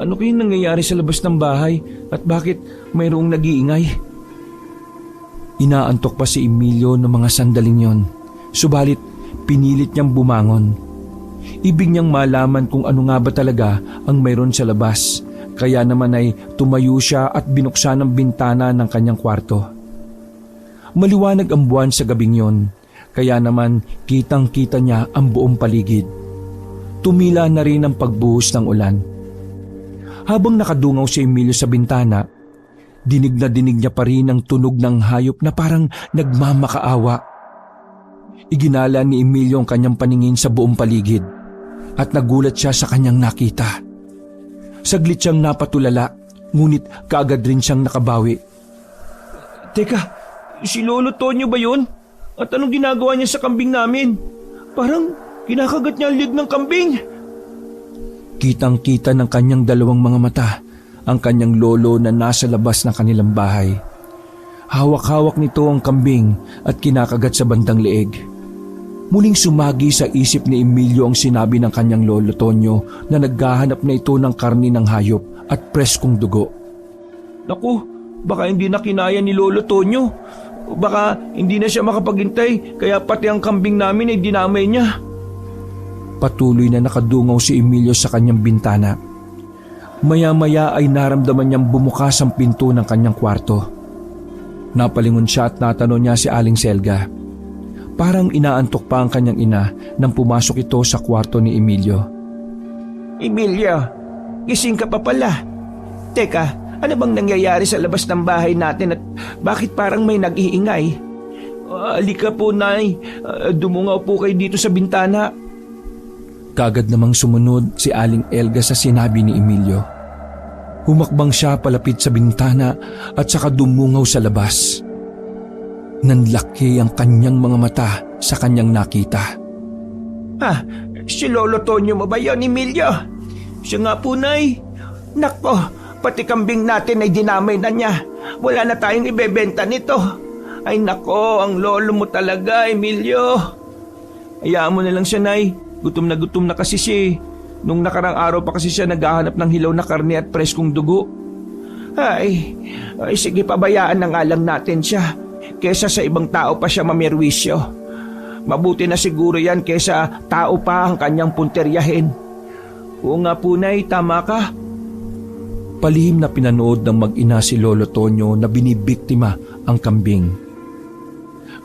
Ano kayong nangyayari sa labas ng bahay at bakit mayroong nag-iingay? Inaantok pa si Emilio ng mga sandaling yon, subalit pinilit niyang bumangon. Ibig niyang malaman kung ano nga ba talaga ang mayroon sa labas, kaya naman ay tumayo siya at binuksan ang bintana ng kanyang kwarto. Maliwanag ang buwan sa gabing yon, kaya naman kitang-kita niya ang buong paligid. Tumila na rin ang pagbuhos ng ulan. Habang nakadungaw si Emilio sa bintana, dinig na dinig niya pa rin ang tunog ng hayop na parang nagmamakaawa. Iginala ni Emilio ang kanyang paningin sa buong paligid at nagulat siya sa kanyang nakita. Saglit siyang napatulala, ngunit kaagad rin siyang nakabawi. Teka, si Lolo Tonyo ba yun? At anong ginagawa niya sa kambing namin? Parang kinakagat niya ang leg ng kambing. Kitang-kita ng kanyang dalawang mga mata ang kanyang lolo na nasa labas ng kanilang bahay. Hawak-hawak nito ang kambing at kinakagat sa bandang leeg. Muling sumagi sa isip ni Emilio ang sinabi ng kanyang lolo Tonyo na naghahanap na ito ng karni ng hayop at preskong dugo. Naku, baka hindi na kinaya ni Lolo Tonyo. Baka hindi na siya makapaghintay kaya pati ang kambing namin ay dinamay niya. Patuloy na nakadungaw si Emilio sa kanyang bintana. Maya-maya ay naramdaman niyang bumukas ang pinto ng kanyang kwarto. Napalingon siya at natanong niya si Aling Selga. Parang inaantok pa ang kanyang ina nang pumasok ito sa kwarto ni Emilio. Emilio, gising ka pa pala. Teka, ano bang nangyayari sa labas ng bahay natin at bakit parang may nag-iingay? Halika po, Nay. Dumungaw po kayo dito sa bintana. Kagad namang sumunod si Aling Elga sa sinabi ni Emilio. Humakbang siya palapit sa bintana at saka dumungaw sa labas. Nanlaki ang kanyang mga mata sa kanyang nakita. Si Lolo Tonyo mo ba yun, Emilio? Siya nga po, Nay. Nako, pati kambing natin ay dinamay na niya. Wala na tayong ibebenta nito. Ay nako, ang lolo mo talaga, Emilio. Hayaan mo na lang siya, Nay. Gutom na kasi siya. Nung nakarang araw pa kasi siya naghahanap ng hilaw na karne at preskong dugo. Ay sige, pabayaan na nga lang natin siya. Kesa sa ibang tao pa siya mamerwisyo. Mabuti na siguro yan kesa tao pa ang kanyang punteryahin. Oo nga po, Nay, tama ka. Palihim na pinanood ng mag-ina si Lolo Tonyo na binibiktima ang kambing.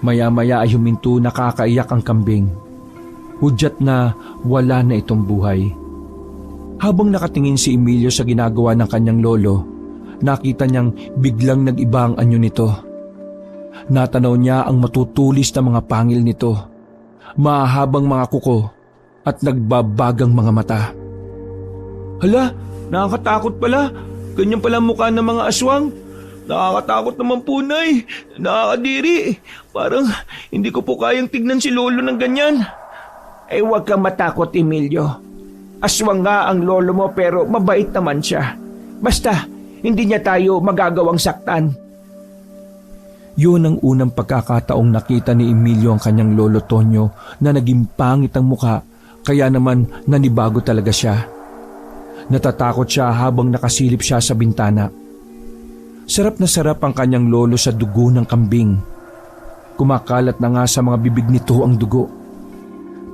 Maya-maya ay huminto, nakakaiyak ang kambing. Hudyat na wala na itong buhay. Habang nakatingin si Emilio sa ginagawa ng kanyang lolo, nakita niyang biglang nag-iba ang anyo nito. Natanaw niya ang matutulis na mga pangil nito, mahahabang mga kuko at nagbabagang mga mata. Hala, nakakatakot pala. Ganyan pala mukha ng mga aswang. Nakakatakot naman po, Nay. Nakakadiri. Parang hindi ko po kayang tignan si Lolo ng ganyan. Huwag kang matakot, Emilio. Aswang nga ang lolo mo pero mabait naman siya. Basta, hindi niya tayo magagawang saktan. Yun ang unang pagkakataong nakita ni Emilio ang kanyang lolo Tonyo na naging pangit ang muka, kaya naman nanibago talaga siya. Natatakot siya habang nakasilip siya sa bintana. Sarap na sarap ang kanyang lolo sa dugo ng kambing. Kumakalat na nga sa mga bibig nito ang dugo.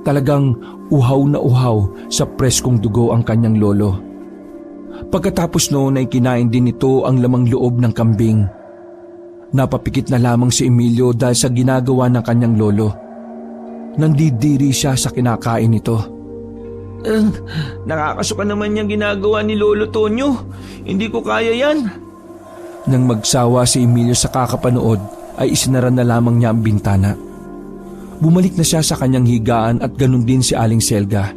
Talagang uhaw na uhaw sa preskong dugo ang kanyang lolo. Pagkatapos noon ay kinain din nito ang lamang loob ng kambing. Napapikit na lamang si Emilio dahil sa ginagawa ng kanyang lolo. Nandidiri siya sa kinakain nito. Nakakasuka naman yung ginagawa ni Lolo Tonyo. Hindi ko kaya yan. Nang magsawa si Emilio sa kakapanood ay isinara na lamang niya ang bintana. Bumalik na siya sa kanyang higaan at ganun din si Aling Selga.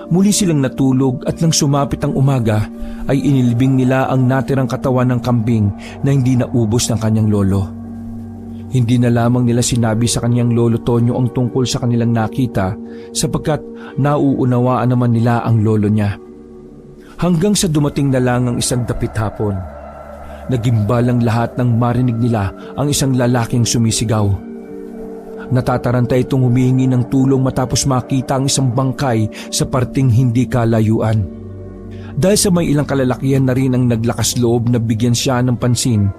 Muli silang natulog at nang sumapit ang umaga ay inilibing nila ang natirang katawan ng kambing na hindi naubos ng kanyang lolo. Hindi na lamang nila sinabi sa kaniyang lolo Tonyo ang tungkol sa kanilang nakita sapagkat nauunawaan naman nila ang lolo niya. Hanggang sa dumating na lang ang isang dapit hapon. Nagimbalang lahat nang marinig nila ang isang lalaking sumisigaw. Natataranta itong humihingi ng tulong matapos makita ang isang bangkay sa parting hindi kalayuan. Dahil sa may ilang kalalakihan na rin ang naglakas loob na bigyan siya ng pansin,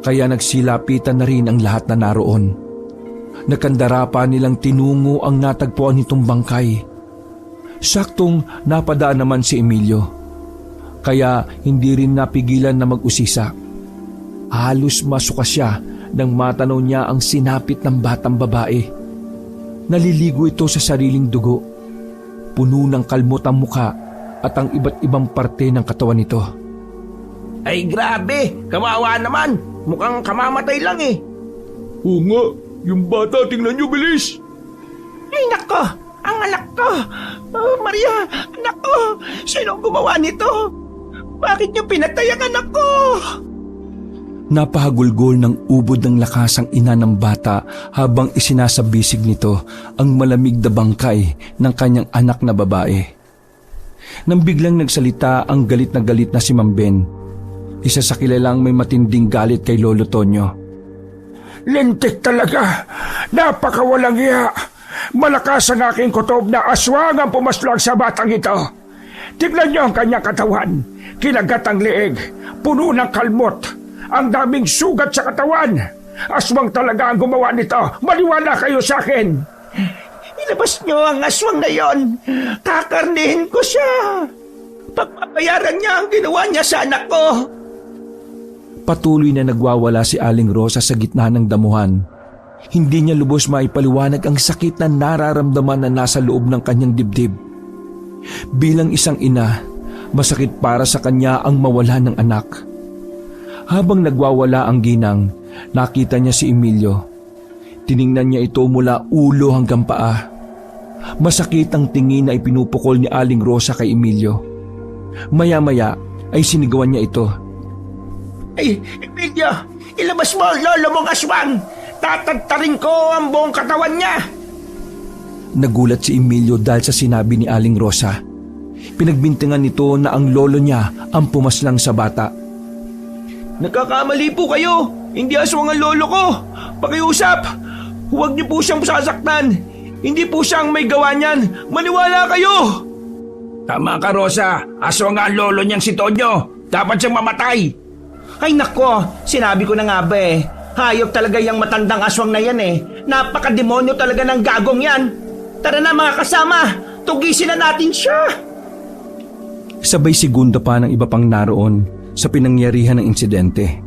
kaya nagsilapitan na rin ang lahat na naroon. Nakandara pa nilang tinungo ang natagpuan nitong bangkay. Saktong napadaan naman si Emilio, kaya hindi rin napigilan na mag-usisa. Halos masuka siya nang matanaw niya ang sinapit ng batang babae. Naliligo ito sa sariling dugo. Puno ng kalmot ang muka at ang iba't ibang parte ng katawan nito. Ay grabe, kawawa naman. Mukhang kamamatay lang eh. Oo nga, yung bata tingnan niyo bilis. Ay nako, ang anak ko. Oh, Maria, anak ko. Sino ang gumawa nito? Bakit niyo pinatay ang anak ko? Napahagulgol ng ubod ng lakas ang ina ng bata habang isinasabisig nito ang malamig na bangkay ng kanyang anak na babae. Nang biglang nagsalita ang galit na si Mang Ben, isa sa kilalang may matinding galit kay Lolo Tonyo. Lintik talaga! Napakawalang iya! Malakas ang aking kutob na aswang ang pumaslwag sa batang ito. Tignan niyo ang kanyang katawan. Kinagat ang leeg, puno ng kalmot. Ang daming sugat sa katawan. Aswang talaga ang gumawa nito. Maniwala kayo sa akin. Ilabas niyo ang aswang na yon. Kakarnihin ko siya. Pagpapayaran niya ang ginawa niya sa anak ko. Patuloy na nagwawala si Aling Rosa sa gitna ng damuhan. Hindi niya lubos maipaliwanag ang sakit na nararamdaman na nasa loob ng kanyang dibdib. Bilang isang ina, masakit para sa kanya ang mawala ng anak. Habang nagwawala ang ginang, nakita niya si Emilio. Tiningnan niya ito mula ulo hanggang paa. Masakit ang tingin na ipinupukol ni Aling Rosa kay Emilio. Maya-maya ay sinigawan niya ito. Ay, Emilio, ilabas mo ang lolo mong aswang. Tatagtarin ko ang buong katawan niya. Nagulat si Emilio dahil sa sinabi ni Aling Rosa. Pinagbintangan nito na ang lolo niya ang pumaslang sa bata. Nagkakamali po kayo. Hindi aswang ang lolo ko. Pakiusap. Huwag niyo po siyang sasaktan. Hindi po siyang may gawa niyan. Maniwala kayo. Tama ka, Rosa. Aswang nga ang lolo niyang si Tonyo. Dapat siyang mamatay. Ay nako, sinabi ko na nga ba eh. Hayop talaga yung matandang aswang na yan eh. Napakademonyo talaga ng gagong yan. Tara na mga kasama, tugisin na natin siya. Sabay segundo pa ng iba pang naroon sa pinangyarihan ng insidente.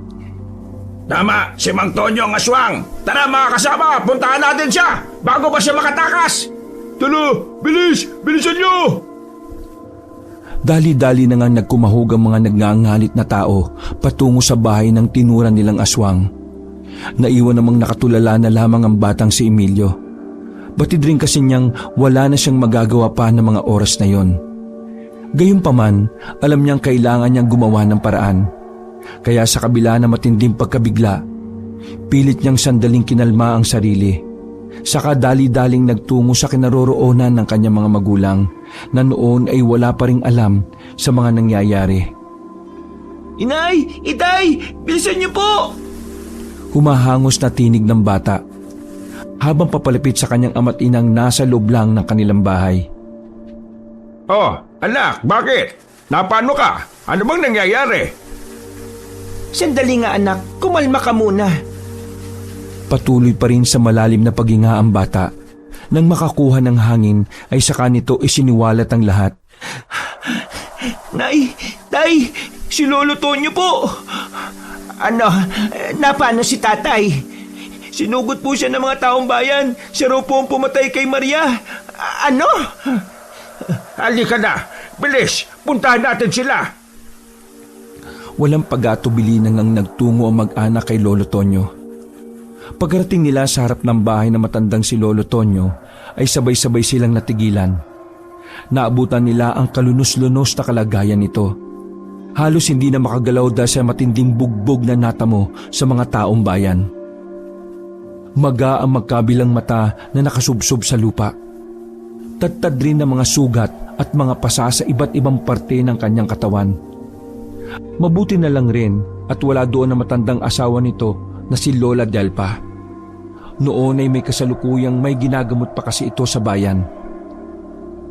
Tama, si Mang Tonyo ang aswang. Tara mga kasama, puntahan natin siya bago pa siya makatakas. Tala, bilis! Bilisan niyo! Dali-dali na nga nagkumahog ang mga nagngangalit na tao patungo sa bahay ng tinuran nilang aswang. Naiwan namang nakatulala na lamang ang batang si Emilio. Batid rin kasi niyang wala na siyang magagawa pa ng mga oras na yon. Gayunpaman, alam niyang kailangan niyang gumawa ng paraan. Kaya sa kabila na matinding pagkabigla, pilit niyang sandaling kinalma ang sarili. Saka dali-daling nagtungo sa kinaroroonan ng kanyang mga magulang na noon ay wala pa ring alam sa mga nangyayari. Inay! Itay! Bilisan niyo po! Humahangos na tinig ng bata habang papalapit sa kanyang ama't inang nasa loob lang ng kanilang bahay. Oh, anak, bakit? Napano ka? Ano bang nangyayari? Sandali nga anak, kumalma ka muna. Patuloy pa rin sa malalim na paghinga ang bata. Nang makakuha ng hangin ay saka nito isiniwalat ang lahat. Nay! Tay! Si Lolo Tonyo po! Ano? Napano si tatay? Sinugot po siya ng mga taong bayan. Siya raw po ang pumatay kay Maria. Ano? Halika na! Bilis! Puntahan natin sila! Walang pag-atubili nang nagtungo ang mag-anak kay Lolo Tonyo. Pagkarating nila sa harap ng bahay na matandang si Lolo Tonyo, ay sabay-sabay silang natigilan. Naabutan nila ang kalunos-lunos na kalagayan nito. Halos hindi na makagalaw dahil sa matinding bugbog na natamo sa mga taong bayan. Maga ang magkabilang mata na nakasubsob sa lupa. Tattad rin ng mga sugat at mga pasa sa iba't ibang parte ng kanyang katawan. Mabuti na lang rin at wala doon na matandang asawa nito na si Lola Delpa. Noon ay may kasalukuyang may ginagamot pa kasi ito sa bayan.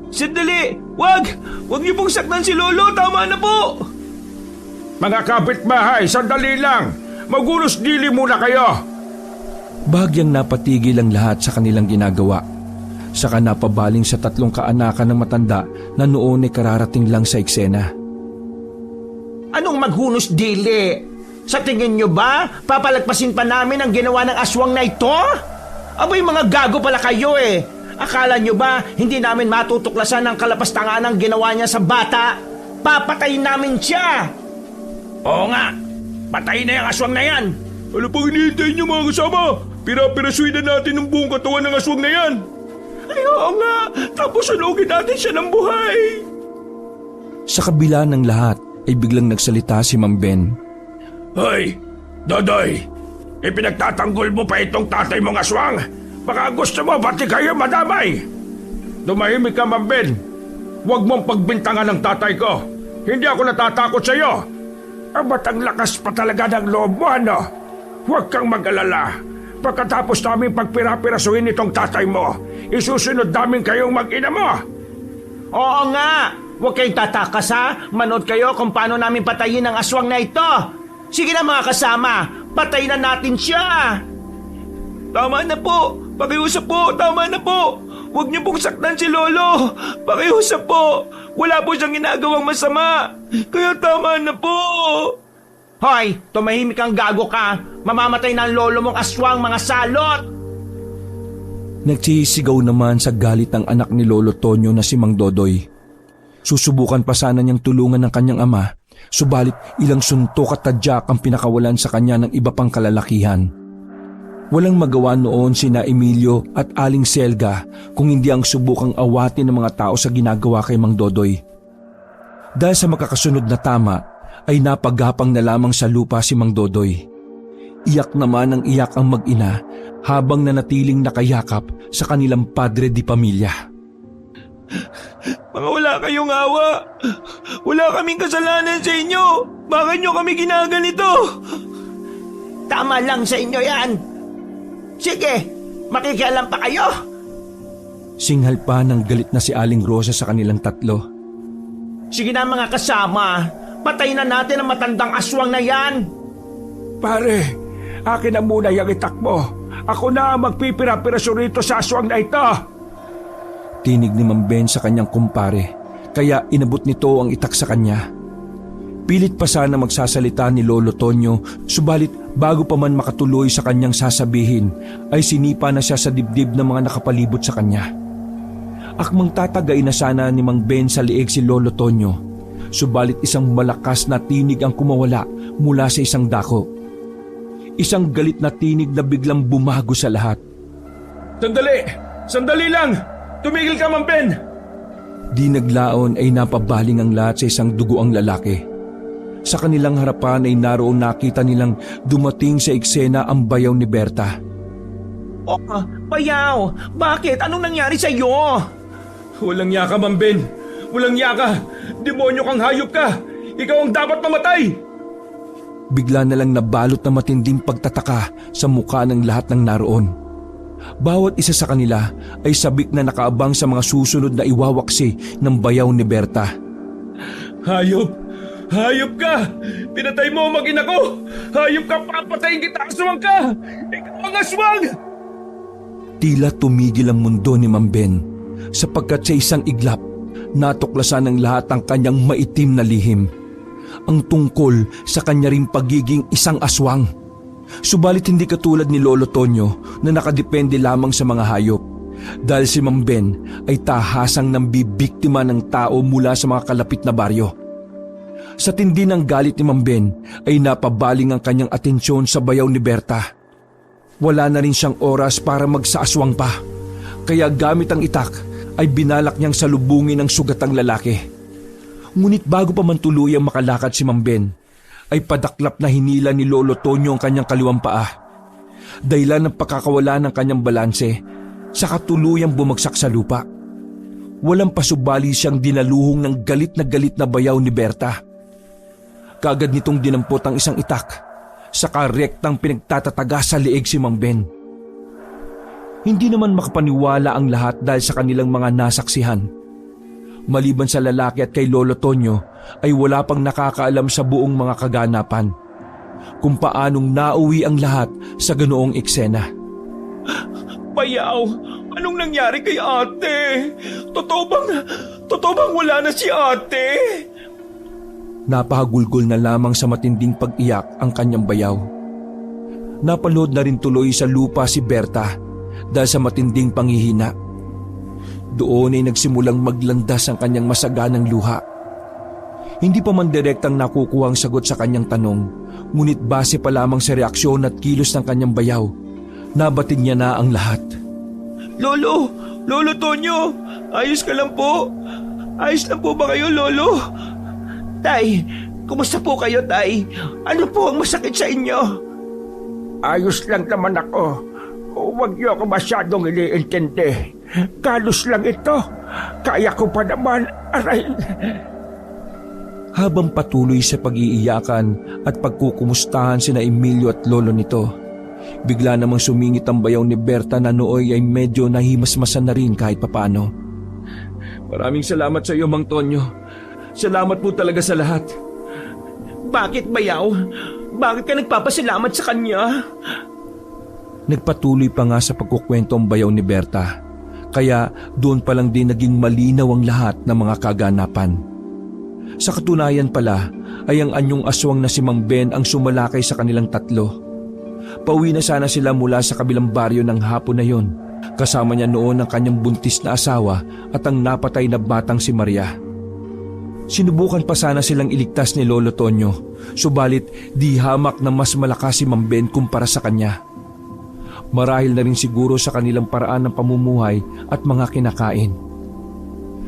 Sandali! Wag! Wag niyo pong saktan si Lolo! Tama na po! Mga kapitbahay, sandali lang. Magulos dili muna kayo. Bahagyang napatigil ang lahat sa kanilang ginagawa. Saka napabaling sa 3 kaanakan ng matanda na noon ay kararating lang sa eksena. Anong maghunos dili? Sa tingin nyo ba, papalagpasin pa namin ang ginawa ng aswang na ito? Abay, mga gago pala kayo eh. Akala nyo ba, hindi namin matutuklasan ang kalapastangan ng ginawa niya sa bata? Papatayin namin siya! Oo nga, patayin na yung aswang na yan! Ano pang hinihintay niyo mga kasama? Pirapirasuin na natin ang buong katawan ng aswang na yan. Ay, oo nga, tapos sunugin natin siya ng buhay! Sa kabila ng lahat ay biglang nagsalita si Mang Ben. Hoy, Dodoy, ipinagtatanggol mo pa itong tatay mong aswang. Baka gusto mo pati kayo madamay. Dumahimik ka, Mang Ben. Huwag mong pagbintangan ng tatay ko. Hindi ako natatakot sa iyo. Ba't ang lakas pa talaga ng loob mo, ano? Huwag kang mag-alala. Pagkatapos namin pagpirapirasuhin itong tatay mo, isusunod namin kayong mag-ina mo. Oo nga! Huwag kayong tatakas ha! Manood kayo kung paano namin patayin ang aswang na ito! Sige na mga kasama! Patayin na natin siya! Tama na po! Pakiusap po! Tama na po! Huwag niyo pong saktan si Lolo! Pakiusap po! Wala po siyang ginagawang masama! Kaya tama na po! Hoy! Tumahimik kang gago ka! Mamamatay na ang lolo mong aswang, mga salot! Nagsisigaw naman sa galit ng anak ni Lolo Tonyo na si Mang Dodoy. Susubukan pa sana niyang tulungan ng kanyang ama, subalit ilang suntok at tadyak ang pinakawalan sa kanya ng iba pang kalalakihan. Walang magawa noon sina Emilio at Aling Selga kung hindi ang subukang awatin ng mga tao sa ginagawa kay Mang Dodoy. Dahil sa makakasunod na tama, ay napagapang na lamang sa lupa si Mang Dodoy. Iyak naman ang iyak ang mag-ina habang nanatiling nakayakap sa kanilang padre di pamilya. Mga wala kayong awa. Wala kaming kasalanan sa inyo. Bakit nyo kami ginaganito? Tama lang sa inyo yan. Sige, makikialam pa kayo. Singhal pa ng galit na si Aling Rosa sa kanilang tatlo. Sige na mga kasama. Patayin na natin ang matandang aswang na yan. Pare, akin na muna yung itak mo. Ako na ang magpipirapiraso rito sa aswang na ito. Tinig ni Mang Ben sa kanyang kumpare, kaya inabot nito ang itak sa kanya. Pilit pa sana magsasalita ni Lolo Tonyo, subalit bago pa man makatuloy sa kanyang sasabihin, ay sinipa na siya sa dibdib ng mga nakapalibot sa kanya. Akmang tatagay na sana ni Mang Ben sa liig si Lolo Tonyo, subalit isang malakas na tinig ang kumawala mula sa isang dako. Isang galit na tinig na biglang bumago sa lahat. Sandali! Sandali lang! Tumigil ka, Mang Ben! Di naglaon ay napabaling ang lahat sa isang duguang lalaki. Sa kanilang harapan ay naroon nakita nilang dumating sa eksena ang bayaw ni Berta. Oh, bayaw! Bakit? Anong nangyari sa iyo? Walang yaka, Mang Ben! Walang yaka! Demonyo kang hayop ka! Ikaw ang dapat mamatay! Bigla na lang nabalot na matinding pagtataka sa mukha ng lahat ng naroon. Bawat isa sa kanila ay sabik na nakaabang sa mga susunod na iwawaksi ng bayaw ni Berta. Hayop! Hayop ka! Pinatay mo ang mag-ina ko! Hayop ka! Papatayin kita! Aswang ka! Ikaw ang aswang! Tila tumigil ang mundo ni Mang Ben sapagkat sa isang iglap natuklasan ng lahat ang kanyang maitim na lihim. Ang tungkol sa kanya ring pagiging isang aswang. Subalit hindi katulad ni Lolo Tonyo na nakadepende lamang sa mga hayop. Dahil si Mang Ben ay tahasang nang bibiktima ng tao mula sa mga kalapit na baryo. Sa tindi ng galit ni Mang Ben ay napabaling ang kanyang atensyon sa bayaw ni Berta. Wala na rin siyang oras para magsaaswang pa. Kaya gamit ang itak ay binalak niyang salubungin ang sugatang lalaki. Ngunit bago pa man tuluyang makalakad si Mang Ben, ay padaklap na hinila ni Lolo Tonyo ang kanyang kaliwang paa. dahilan ng pagkakawala ng kanyang balanse sa katuluyang bumagsak sa lupa. Walang pasubali siyang dinaluhong ng galit na bayaw ni Berta. Kaagad nitong dinampot ang isang itak sa karektang pinagtatataga sa leeg si Mang Ben. Hindi naman makapaniwala ang lahat dahil sa kanilang mga nasaksihan. Maliban sa lalaki at kay Lolo Tonyo ay wala pang nakakaalam sa buong mga kaganapan kung paanong nauwi ang lahat sa ganoong eksena. Bayaw, anong nangyari kay ate? Totoo bang wala na si ate? Napahagulgol na lamang sa matinding pag-iyak ang kanyang bayaw. Napalood na rin tuloy sa lupa si Berta dahil sa matinding panghihina. Doon ay nagsimulang maglandas ang kanyang masaganang luha. Hindi pa man direktang nakukuha ang sagot sa kanyang tanong, ngunit base pa lamang sa reaksyon at kilos ng kanyang bayaw, nabatid niya na ang lahat. Lolo Tonyo, ayos ka lang po? Ayos lang po ba kayo, Lolo? Tay, kumusta po kayo, Tay? Ano po ang masakit sa inyo? Ayos lang naman ako. Huwag niyo ako masyadong iniintindi. Kalos lang ito. Kaya ko pa naman, aray. Habang patuloy sa pag-iiyakan at pagkukumustahan sina Emilio at lolo nito, bigla namang sumingit ang bayaw ni Berta na nooy ay medyo nahimasmasan na rin kahit papano. Maraming salamat sa iyo, Mang Tonyo. Salamat po talaga sa lahat. Bakit, Bayaw? Bakit ka nagpapasalamat sa kanya? Nagpatuloy pa nga sa pagkukwento ang bayaw ni Berta, kaya doon pa lang din naging malinaw ang lahat ng mga kaganapan. Sa katunayan pala ay ang anyong aswang na si Mang Ben ang sumalakay sa kanilang tatlo. Pauwi na sana sila mula sa kabilang baryo ng hapon na yon. Kasama niya noon ang kanyang buntis na asawa at ang napatay na batang si Maria. Sinubukan pa sana silang iligtas ni Lolo Tonyo, subalit di hamak na mas malakas si Mang Ben kumpara sa kanya. Marahil na rin siguro sa kanilang paraan ng pamumuhay at mga kinakain.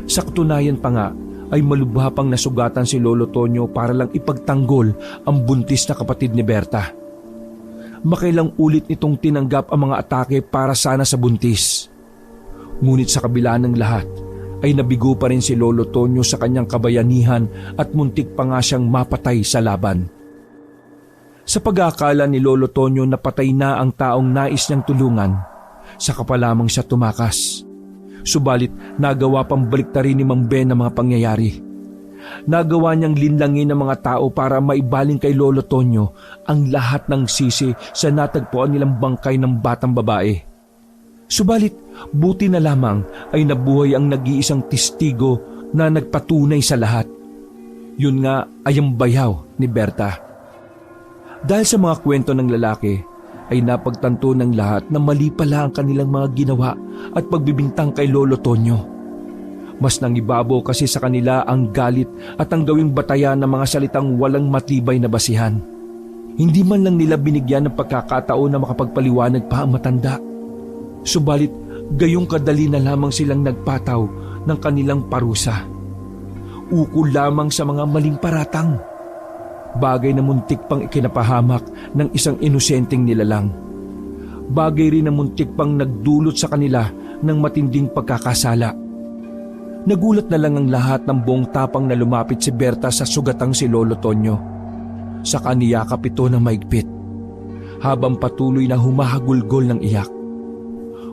Sa katunayan pa nga ay malubha pang nasugatan si Lolo Tonyo para lang ipagtanggol ang buntis na kapatid ni Berta. Makailang ulit nitong tinanggap ang mga atake para sana sa buntis. Ngunit sa kabila ng lahat ay nabigo pa rin si Lolo Tonyo sa kanyang kabayanihan at muntik pa nga siyang mapatay sa laban. Sa pag-aakala ni Lolo Tonyo na patay na ang taong nais niyang tulungan, saka pa lamang siya tumakas. Subalit nagawa pang baliktarin ni Mang Ben ang mga pangyayari. Nagawa niyang linlangin ang mga tao para maibaling kay Lolo Tonyo ang lahat ng sisi sa natagpuan nilang bangkay ng batang babae. Subalit buti na lamang ay nabuhay ang nag-iisang testigo na nagpatunay sa lahat. Yun nga ay ang bayaw ni Berta. Dahil sa mga kwento ng lalaki, ay napagtanto ng lahat na mali pala ang kanilang mga ginawa at pagbibintang kay Lolo Tonyo. Mas nangibabaw kasi sa kanila ang galit at ang gawing batayan ng mga salitang walang matibay na basihan. Hindi man lang nila binigyan ng pagkakataon na makapagpaliwanag pa ang matanda. Subalit gayong kadali na lamang silang nagpataw ng kanilang parusa. Ukol lamang sa mga maling paratang. Bagay na muntik pang ikinapahamak ng isang inosenteng nilalang. Bagay rin na muntik pang nagdulot sa kanila ng matinding pagkakasala. Nagulat na lang ang lahat ng buong tapang na lumapit si Berta sa sugatang si Lolo Tonyo. Sa kaniyakap ito ng maigpit, habang patuloy na humahagulgol ng iyak.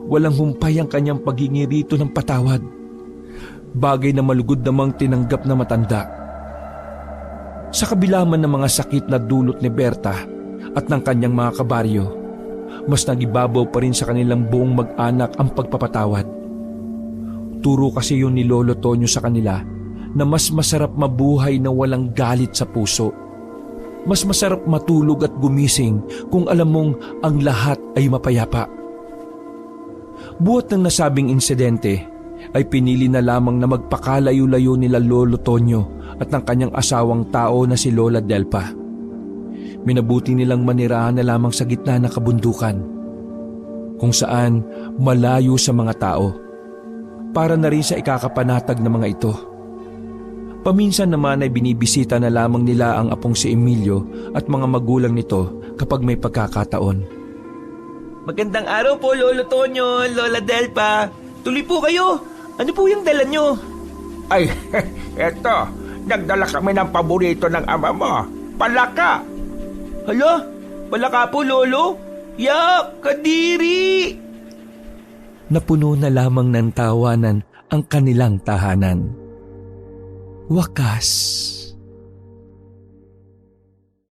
Walang humpay ang kanyang paghingi rito ng patawad. Bagay na malugod namang tinanggap na matanda. Sa kabila man ng mga sakit na dulot ni Berta at ng kanyang mga kabaryo, mas nagibabaw pa rin sa kanilang buong mag-anak ang pagpapatawad. Turo kasi yun ni Lolo Tonyo sa kanila na mas masarap mabuhay na walang galit sa puso. Mas masarap matulog at gumising kung alam mong ang lahat ay mapayapa. Buhat ng nasabing insidente, ay pinili na lamang na magpakalayo-layo nila Lolo Tonyo at ng kanyang asawang tao na si Lola Delpa. Minabuti nilang manirahan na lamang sa gitna ng kabundukan, kung saan malayo sa mga tao, para na rin sa ikakapanatag ng mga ito. Paminsan naman ay binibisita na lamang nila ang apong si Emilio at mga magulang nito kapag may pagkakataon. Magandang araw po, Lolo Tonyo, Lola Delpa. Tuloy po kayo. Ano po yung dala nyo? Ay, eto, nagdala kami ng paborito ng ama mo, palaka. Hala, palaka po, Lolo? Yak, kadiri! Napuno na lamang ng tawanan ang kanilang tahanan. Wakas,